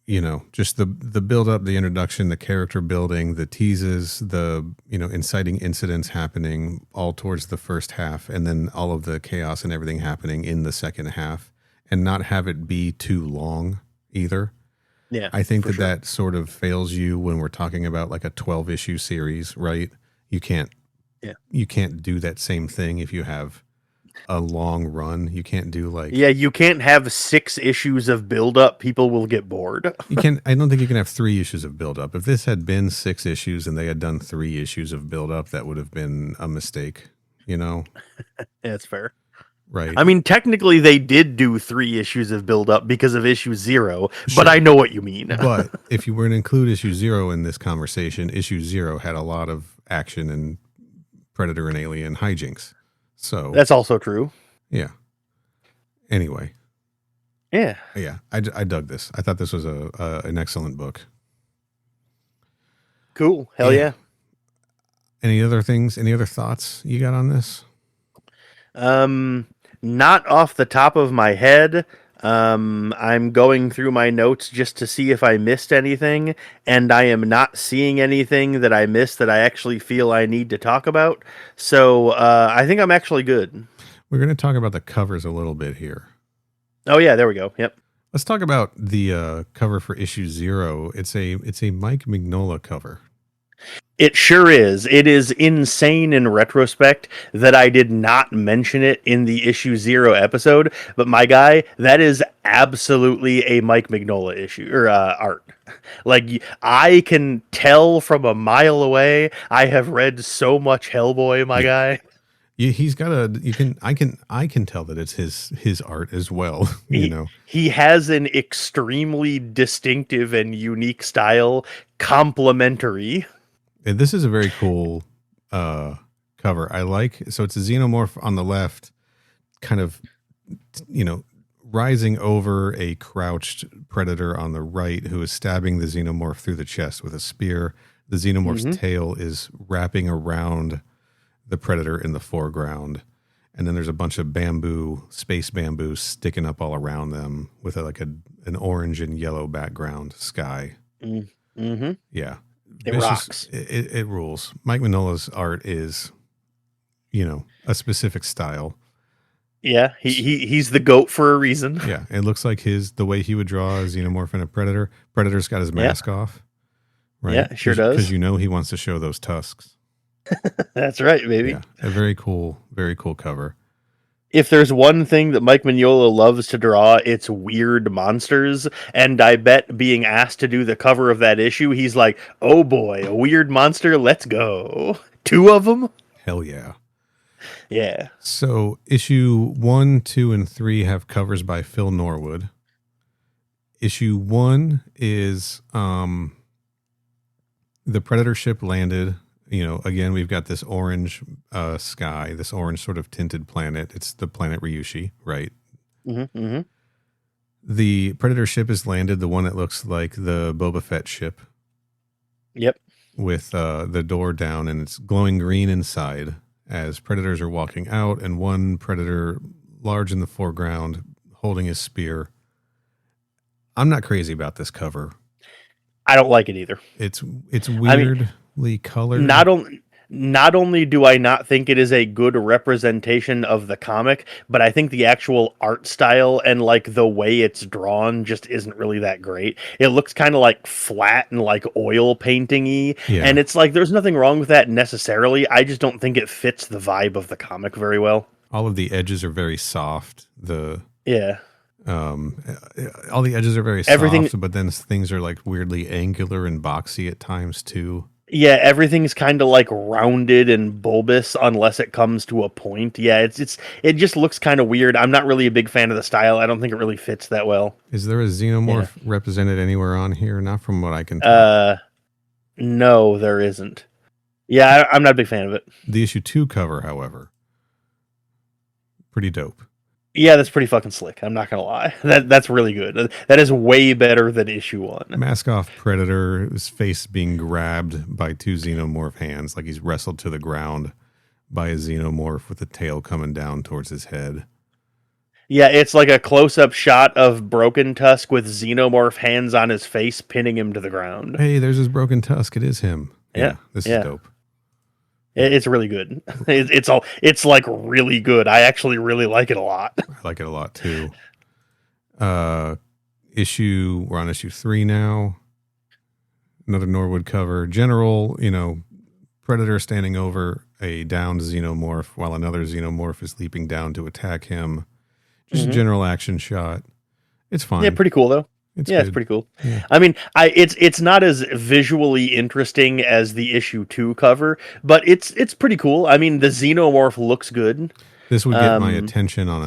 Speaker 2: You know, just the build up, the introduction, the character building, the teases, the, inciting incidents happening all towards the first half, and then all of the chaos and everything happening in the second half, and not have it be too long either.
Speaker 1: Yeah,
Speaker 2: I think that sort of fails you when we're talking about like a 12-issue series, right? You can't do that same thing if you have a long run. You can't do like...
Speaker 1: Yeah, you can't have 6 issues of build-up. People will get bored.
Speaker 2: I don't think you can have 3 issues of build-up. If this had been 6 issues and they had done 3 issues of build-up, that would have been a mistake,
Speaker 1: Yeah, that's fair.
Speaker 2: Right.
Speaker 1: I mean, technically they did do 3 issues of build-up because of issue 0,
Speaker 2: Sure.
Speaker 1: but I know what you mean.
Speaker 2: But if you were to include issue 0 in this conversation, issue 0 had a lot of action and Predator and alien hijinks. So
Speaker 1: that's also true.
Speaker 2: Yeah. Anyway,
Speaker 1: Yeah.
Speaker 2: yeah, I dug this. I thought this was an excellent book.
Speaker 1: Cool. Hell yeah.
Speaker 2: Any other things? Any other thoughts you got on this?
Speaker 1: Not off the top of my head. I'm going through my notes just to see if I missed anything, and I am not seeing anything that I missed that I actually feel I need to talk about. So I think I'm actually good.
Speaker 2: We're going to talk about the covers a little bit here.
Speaker 1: Oh yeah, there we go. Yep.
Speaker 2: Let's talk about the cover for issue 0. It's a Mike Mignola cover.
Speaker 1: It sure is. It is insane in retrospect that I did not mention it in the issue 0 episode, but my guy, that is absolutely a Mike Mignola issue or art. Like I can tell from a mile away. I have read so much Hellboy, my guy.
Speaker 2: Yeah, he's got I can tell that it's his art as well.
Speaker 1: He has an extremely distinctive and unique style, complementary.
Speaker 2: And this is a very cool cover. I like, so it's a xenomorph on the left, kind of, rising over a crouched predator on the right who is stabbing the xenomorph through the chest with a spear. The xenomorph's tail is wrapping around the predator in the foreground. And then there's a bunch of space bamboo sticking up all around them with an orange and yellow background sky.
Speaker 1: Mm-hmm.
Speaker 2: Yeah.
Speaker 1: It rocks.
Speaker 2: It rules. Mike Mignola's art is, a specific style.
Speaker 1: Yeah, he's the GOAT for a reason.
Speaker 2: Yeah, it looks like the way he would draw a xenomorph and a predator. Predator's got his mask off, right?
Speaker 1: Yeah, sure does.
Speaker 2: Because he wants to show those tusks.
Speaker 1: That's right, baby.
Speaker 2: Yeah, a very cool cover.
Speaker 1: If there's one thing that Mike Mignola loves to draw, it's weird monsters. And I bet being asked to do the cover of that issue, he's like, oh boy, a weird monster, let's go. 2 of them?
Speaker 2: Hell yeah.
Speaker 1: Yeah.
Speaker 2: So issue 1, 2, and 3 have covers by Phil Norwood. Issue 1 is the Predator ship landed. Again, we've got this orange sky, this orange sort of tinted planet. It's the planet Ryushi, right?
Speaker 1: Mm-hmm.
Speaker 2: The Predator ship has landed, the one that looks like the Boba Fett ship.
Speaker 1: Yep.
Speaker 2: With the door down, and it's glowing green inside as predators are walking out, and one predator large in the foreground holding his spear. I'm not crazy about this cover.
Speaker 1: I don't like it either.
Speaker 2: It's weirdly colored.
Speaker 1: Not only do I not think it is a good representation of the comic, but I think the actual art style and like the way it's drawn just isn't really that great. It looks kind of like flat and like oil painting-y.
Speaker 2: Yeah.
Speaker 1: And it's like there's nothing wrong with that necessarily. I just don't think it fits the vibe of the comic very well.
Speaker 2: All of the edges are very soft.
Speaker 1: Yeah.
Speaker 2: All the edges are very soft, but then things are like weirdly angular and boxy at times too.
Speaker 1: Yeah, everything's kind of like rounded and bulbous unless it comes to a point. Yeah, it just looks kind of weird. I'm not really a big fan of the style. I don't think it really fits that well.
Speaker 2: Is there a xenomorph represented anywhere on here? Not from what I can tell.
Speaker 1: No, there isn't. Yeah, I'm not a big fan of it.
Speaker 2: The issue 2 cover, however, pretty dope.
Speaker 1: Yeah, that's pretty fucking slick. I'm not gonna lie. That's really good. That is way better than issue 1.
Speaker 2: Mask off predator, his face being grabbed by 2 xenomorph hands, like he's wrestled to the ground by a xenomorph with the tail coming down towards his head.
Speaker 1: Yeah, it's like a close-up shot of Broken Tusk with xenomorph hands on his face, pinning him to the ground.
Speaker 2: Hey, there's his Broken Tusk. It is him.
Speaker 1: Yeah,
Speaker 2: this is dope.
Speaker 1: It's really good. It's like really good. I actually really like it a lot.
Speaker 2: I like it a lot too. We're on issue 3 now. Another Norwood cover. General, Predator standing over a downed xenomorph while another xenomorph is leaping down to attack him. Just a general action shot. It's fine.
Speaker 1: Yeah, pretty cool though. It's pretty cool. Yeah. I mean, it's not as visually interesting as the issue 2 cover, but it's pretty cool. I mean, the xenomorph looks good.
Speaker 2: This would get my attention on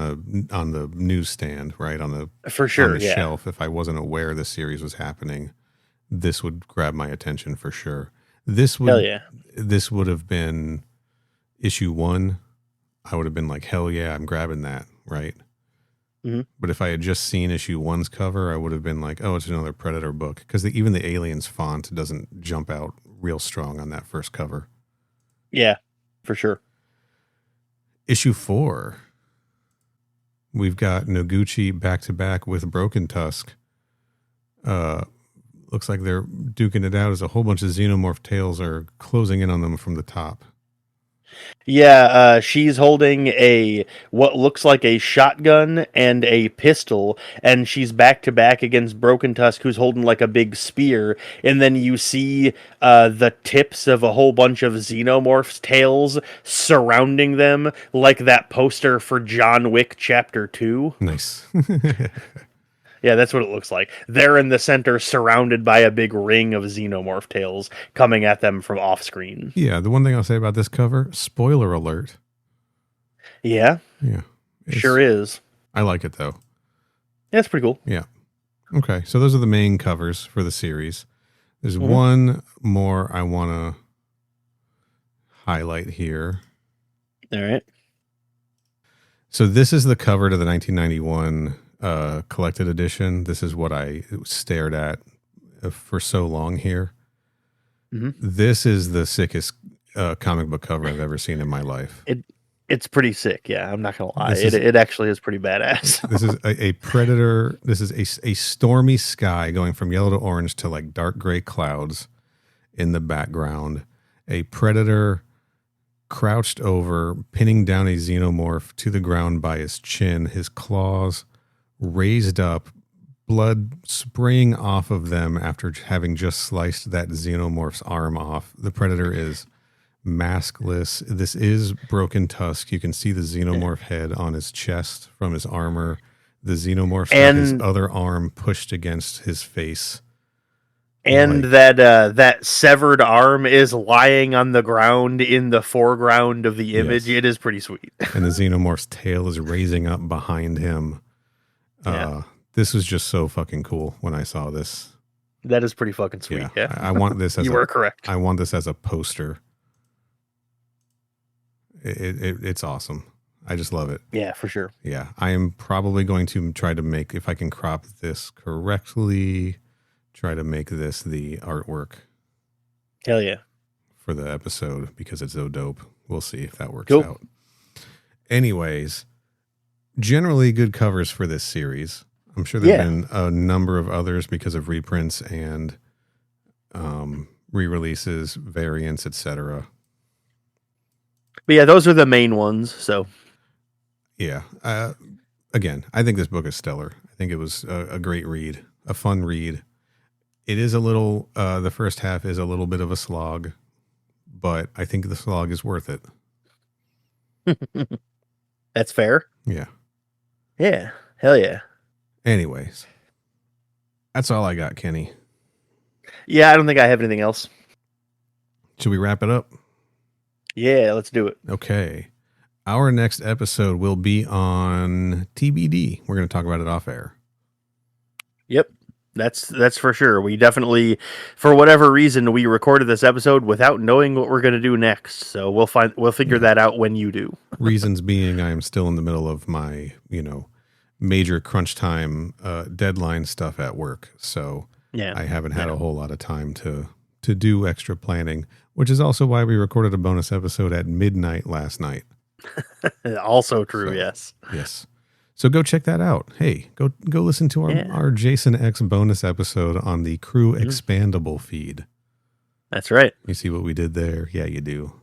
Speaker 2: the newsstand, right? On the shelf. If I wasn't aware this series was happening, this would grab my attention for sure. This would have been issue 1. I would have been like, hell yeah, I'm grabbing that, right?
Speaker 1: Mhm.
Speaker 2: But if I had just seen issue 1's cover, I would have been like, oh, it's another Predator book. Because even the Aliens font doesn't jump out real strong on that first cover.
Speaker 1: Yeah, for sure.
Speaker 2: Issue 4. We've got Noguchi back-to-back with Broken Tusk. Looks like they're duking it out as a whole bunch of Xenomorph tails are closing in on them from the top.
Speaker 1: Yeah, she's holding what looks like a shotgun and a pistol, and she's back to back against Broken Tusk, who's holding like a big spear. And then you see the tips of a whole bunch of Xenomorphs' tails surrounding them, like that poster for John Wick Chapter 2.
Speaker 2: Nice.
Speaker 1: Yeah, that's what it looks like. They're in the center, surrounded by a big ring of Xenomorph tails coming at them from off screen.
Speaker 2: Yeah, the one thing I'll say about this cover, spoiler alert.
Speaker 1: Yeah, sure is.
Speaker 2: I like it, though.
Speaker 1: Yeah, it's pretty cool.
Speaker 2: Yeah. Okay, so those are the main covers for the series. There's one more I want to highlight here.
Speaker 1: All right.
Speaker 2: So this is the cover to the 1991 collected edition. This is what I stared at for so long here. Mm-hmm. This is the sickest comic book cover I've ever seen in my life.
Speaker 1: It's pretty sick. Yeah, I'm not gonna lie. It actually is pretty badass.
Speaker 2: This is a Predator. This is a stormy sky going from yellow to orange to like dark gray clouds in the background. A Predator crouched over, pinning down a Xenomorph to the ground by his chin, his claws raised up, blood spraying off of them after having just sliced that Xenomorph's arm off. The Predator is maskless. This is Broken Tusk. You can see the Xenomorph head on his chest from his armor. The Xenomorph's got his other arm pushed against his face.
Speaker 1: And that severed arm is lying on the ground in the foreground of the image. Yes. It is pretty sweet.
Speaker 2: And the Xenomorph's tail is raising up behind him. This was just so fucking cool when I saw this.
Speaker 1: That is pretty fucking sweet. Yeah.
Speaker 2: I want this as
Speaker 1: you were correct.
Speaker 2: I want this as a poster. It's awesome. I just love it.
Speaker 1: Yeah, for sure.
Speaker 2: Yeah. I am probably going to try to make, if I can crop this correctly, try to make this the artwork.
Speaker 1: Hell yeah.
Speaker 2: For the episode because it's so dope. We'll see if that works out. Anyways, generally good covers for this series. I'm sure there have been a number of others because of reprints and re-releases, variants, etc.
Speaker 1: But yeah, those are the main ones. So
Speaker 2: yeah, again, I think this book is stellar. I think it was a great read, a fun read. It is a little, the first half is a little bit of a slog, but I think the slog is worth it.
Speaker 1: That's fair.
Speaker 2: Yeah.
Speaker 1: Yeah. Hell yeah.
Speaker 2: Anyways, that's all I got, Kenny.
Speaker 1: Yeah, I don't think I have anything else.
Speaker 2: Should we wrap it up?
Speaker 1: Yeah, let's do it.
Speaker 2: Okay. Our next episode will be on TBD. We're going to talk about it off air.
Speaker 1: Yep. That's for sure. We definitely, for whatever reason, we recorded this episode without knowing what we're going to do next. So we'll figure that out when you do.
Speaker 2: Reasons being, I am still in the middle of my, major crunch time deadline stuff at work. So I haven't had a whole lot of time to do extra planning, which is also why we recorded a bonus episode at midnight last night.
Speaker 1: Also true. Yes.
Speaker 2: Yes. So go check that out. Hey, go listen to our Jason X bonus episode on the Crew Expandable feed.
Speaker 1: That's right.
Speaker 2: You see what we did there? Yeah, you do.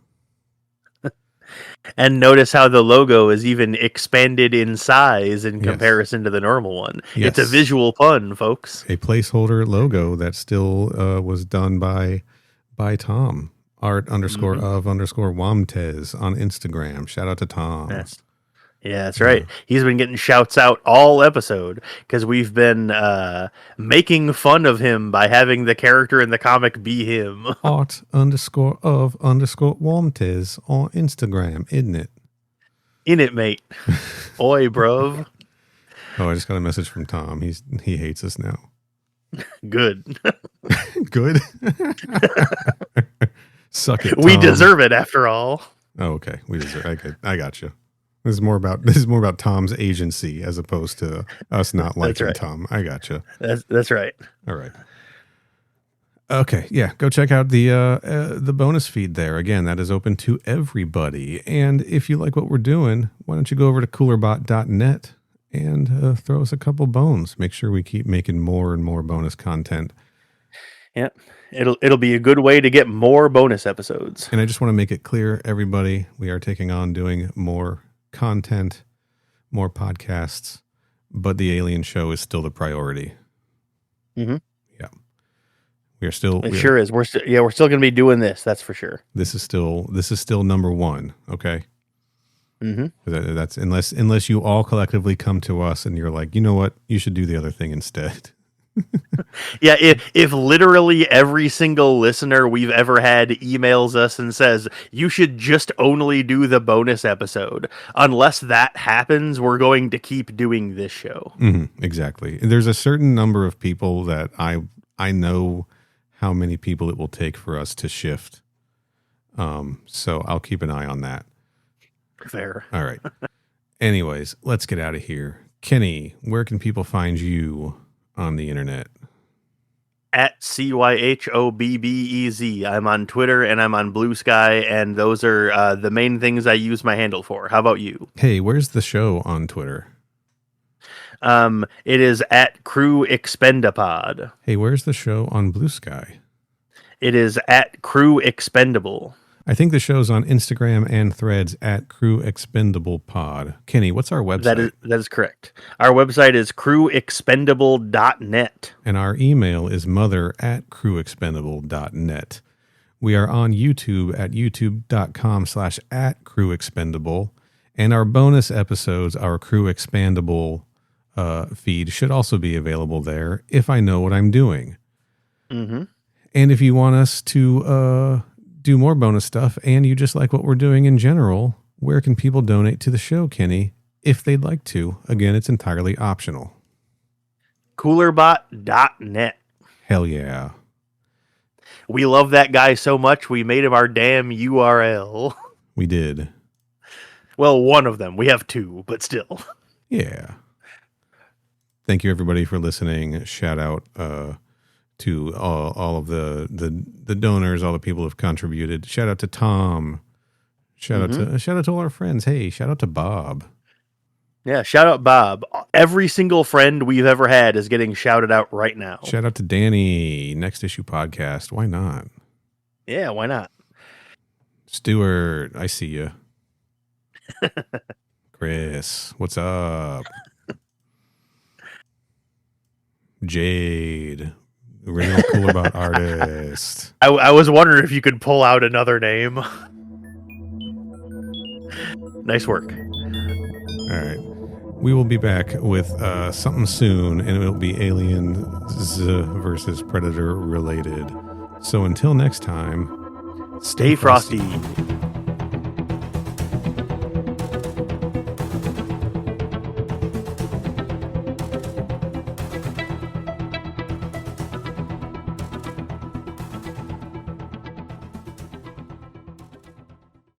Speaker 1: And notice how the logo is even expanded in size in comparison to the normal one. Yes. It's a visual pun, folks.
Speaker 2: A placeholder logo that still was done by Tom. art_of_Wamtez on Instagram. Shout out to Tom.
Speaker 1: Yes. Yeah, that's right. He's been getting shouts out all episode because we've been making fun of him by having the character in the comic be him.
Speaker 2: art_of_Wamtez on Instagram, isn't it?
Speaker 1: In it, mate. Oi, bruv.
Speaker 2: Oh, I just got a message from Tom. He hates us now.
Speaker 1: Good.
Speaker 2: Good. Suck it, Tom.
Speaker 1: We deserve it after all.
Speaker 2: Oh, okay. We deserve. I got you. This is more about Tom's agency as opposed to us not liking
Speaker 1: right.
Speaker 2: Tom. I gotcha.
Speaker 1: That's right.
Speaker 2: All right. Okay, yeah, go check out the bonus feed there. Again, that is open to everybody. And if you like what we're doing, why don't you go over to coolerbot.net and throw us a couple bones. Make sure we keep making more and more bonus content.
Speaker 1: Yeah, it'll be a good way to get more bonus episodes.
Speaker 2: And I just want to make it clear, everybody, we are taking on doing more content, more podcasts, but the Alien Show is still the priority.
Speaker 1: Mm-hmm.
Speaker 2: Yeah, we are still.
Speaker 1: It sure is. We're still going to be doing this. That's for sure.
Speaker 2: This is still number one. Okay.
Speaker 1: Mm-hmm.
Speaker 2: That's unless you all collectively come to us and you're like, you know what, you should do the other thing instead.
Speaker 1: Yeah, if literally every single listener we've ever had emails us and says, you should just only do the bonus episode, unless that happens, we're going to keep doing this show.
Speaker 2: Mm-hmm, exactly. There's a certain number of people that I know how many people it will take for us to shift. So I'll keep an eye on that.
Speaker 1: Fair.
Speaker 2: All right. Anyways, let's get out of here. Kenny, where can people find you on the internet?
Speaker 1: At CYHOBBEZ. I'm on Twitter and I'm on Blue Sky, and those are the main things I use my handle for. How about you?
Speaker 2: Hey, where's the show on Twitter?
Speaker 1: It is at Crew Expendapod.
Speaker 2: Hey, where's the show on Blue Sky?
Speaker 1: It is at Crew Expendable.
Speaker 2: I think the show's on Instagram and Threads at Crew Expendable Pod. Kenny, what's our website?
Speaker 1: That is correct. Our website is crewexpendable.net.
Speaker 2: And our email is mother@crewexpendable.net. We are on YouTube at youtube.com/@crewexpendable. And our bonus episodes, our Crew Expandable feed, should also be available there if I know what I'm doing.
Speaker 1: Mm-hmm.
Speaker 2: And if you want us to do more bonus stuff and you just like what we're doing in general, where can people donate to the show, Kenny, if they'd like to? Again, it's entirely optional.
Speaker 1: Coolerbot.net.
Speaker 2: Hell yeah.
Speaker 1: We love that guy so much, we made him our damn URL.
Speaker 2: We did.
Speaker 1: Well, one of them. We have two, but still.
Speaker 2: Yeah. Thank you, everybody, for listening. Shout out to all of the donors, all the people who've contributed. Shout out to Tom. Shout out to all our friends. Hey, shout out to Bob.
Speaker 1: Yeah, shout out Bob. Every single friend we've ever had is getting shouted out right now.
Speaker 2: Shout out to Danny. Next Issue Podcast. Why not?
Speaker 1: Yeah, why not?
Speaker 2: Stuart, I see you. Chris, what's up? Jade, original Coolerbot artist.
Speaker 1: I was wondering if you could pull out another name. Nice work.
Speaker 2: All right. We will be back with something soon, and it will be Aliens versus Predator related. So until next time,
Speaker 1: Stay frosty.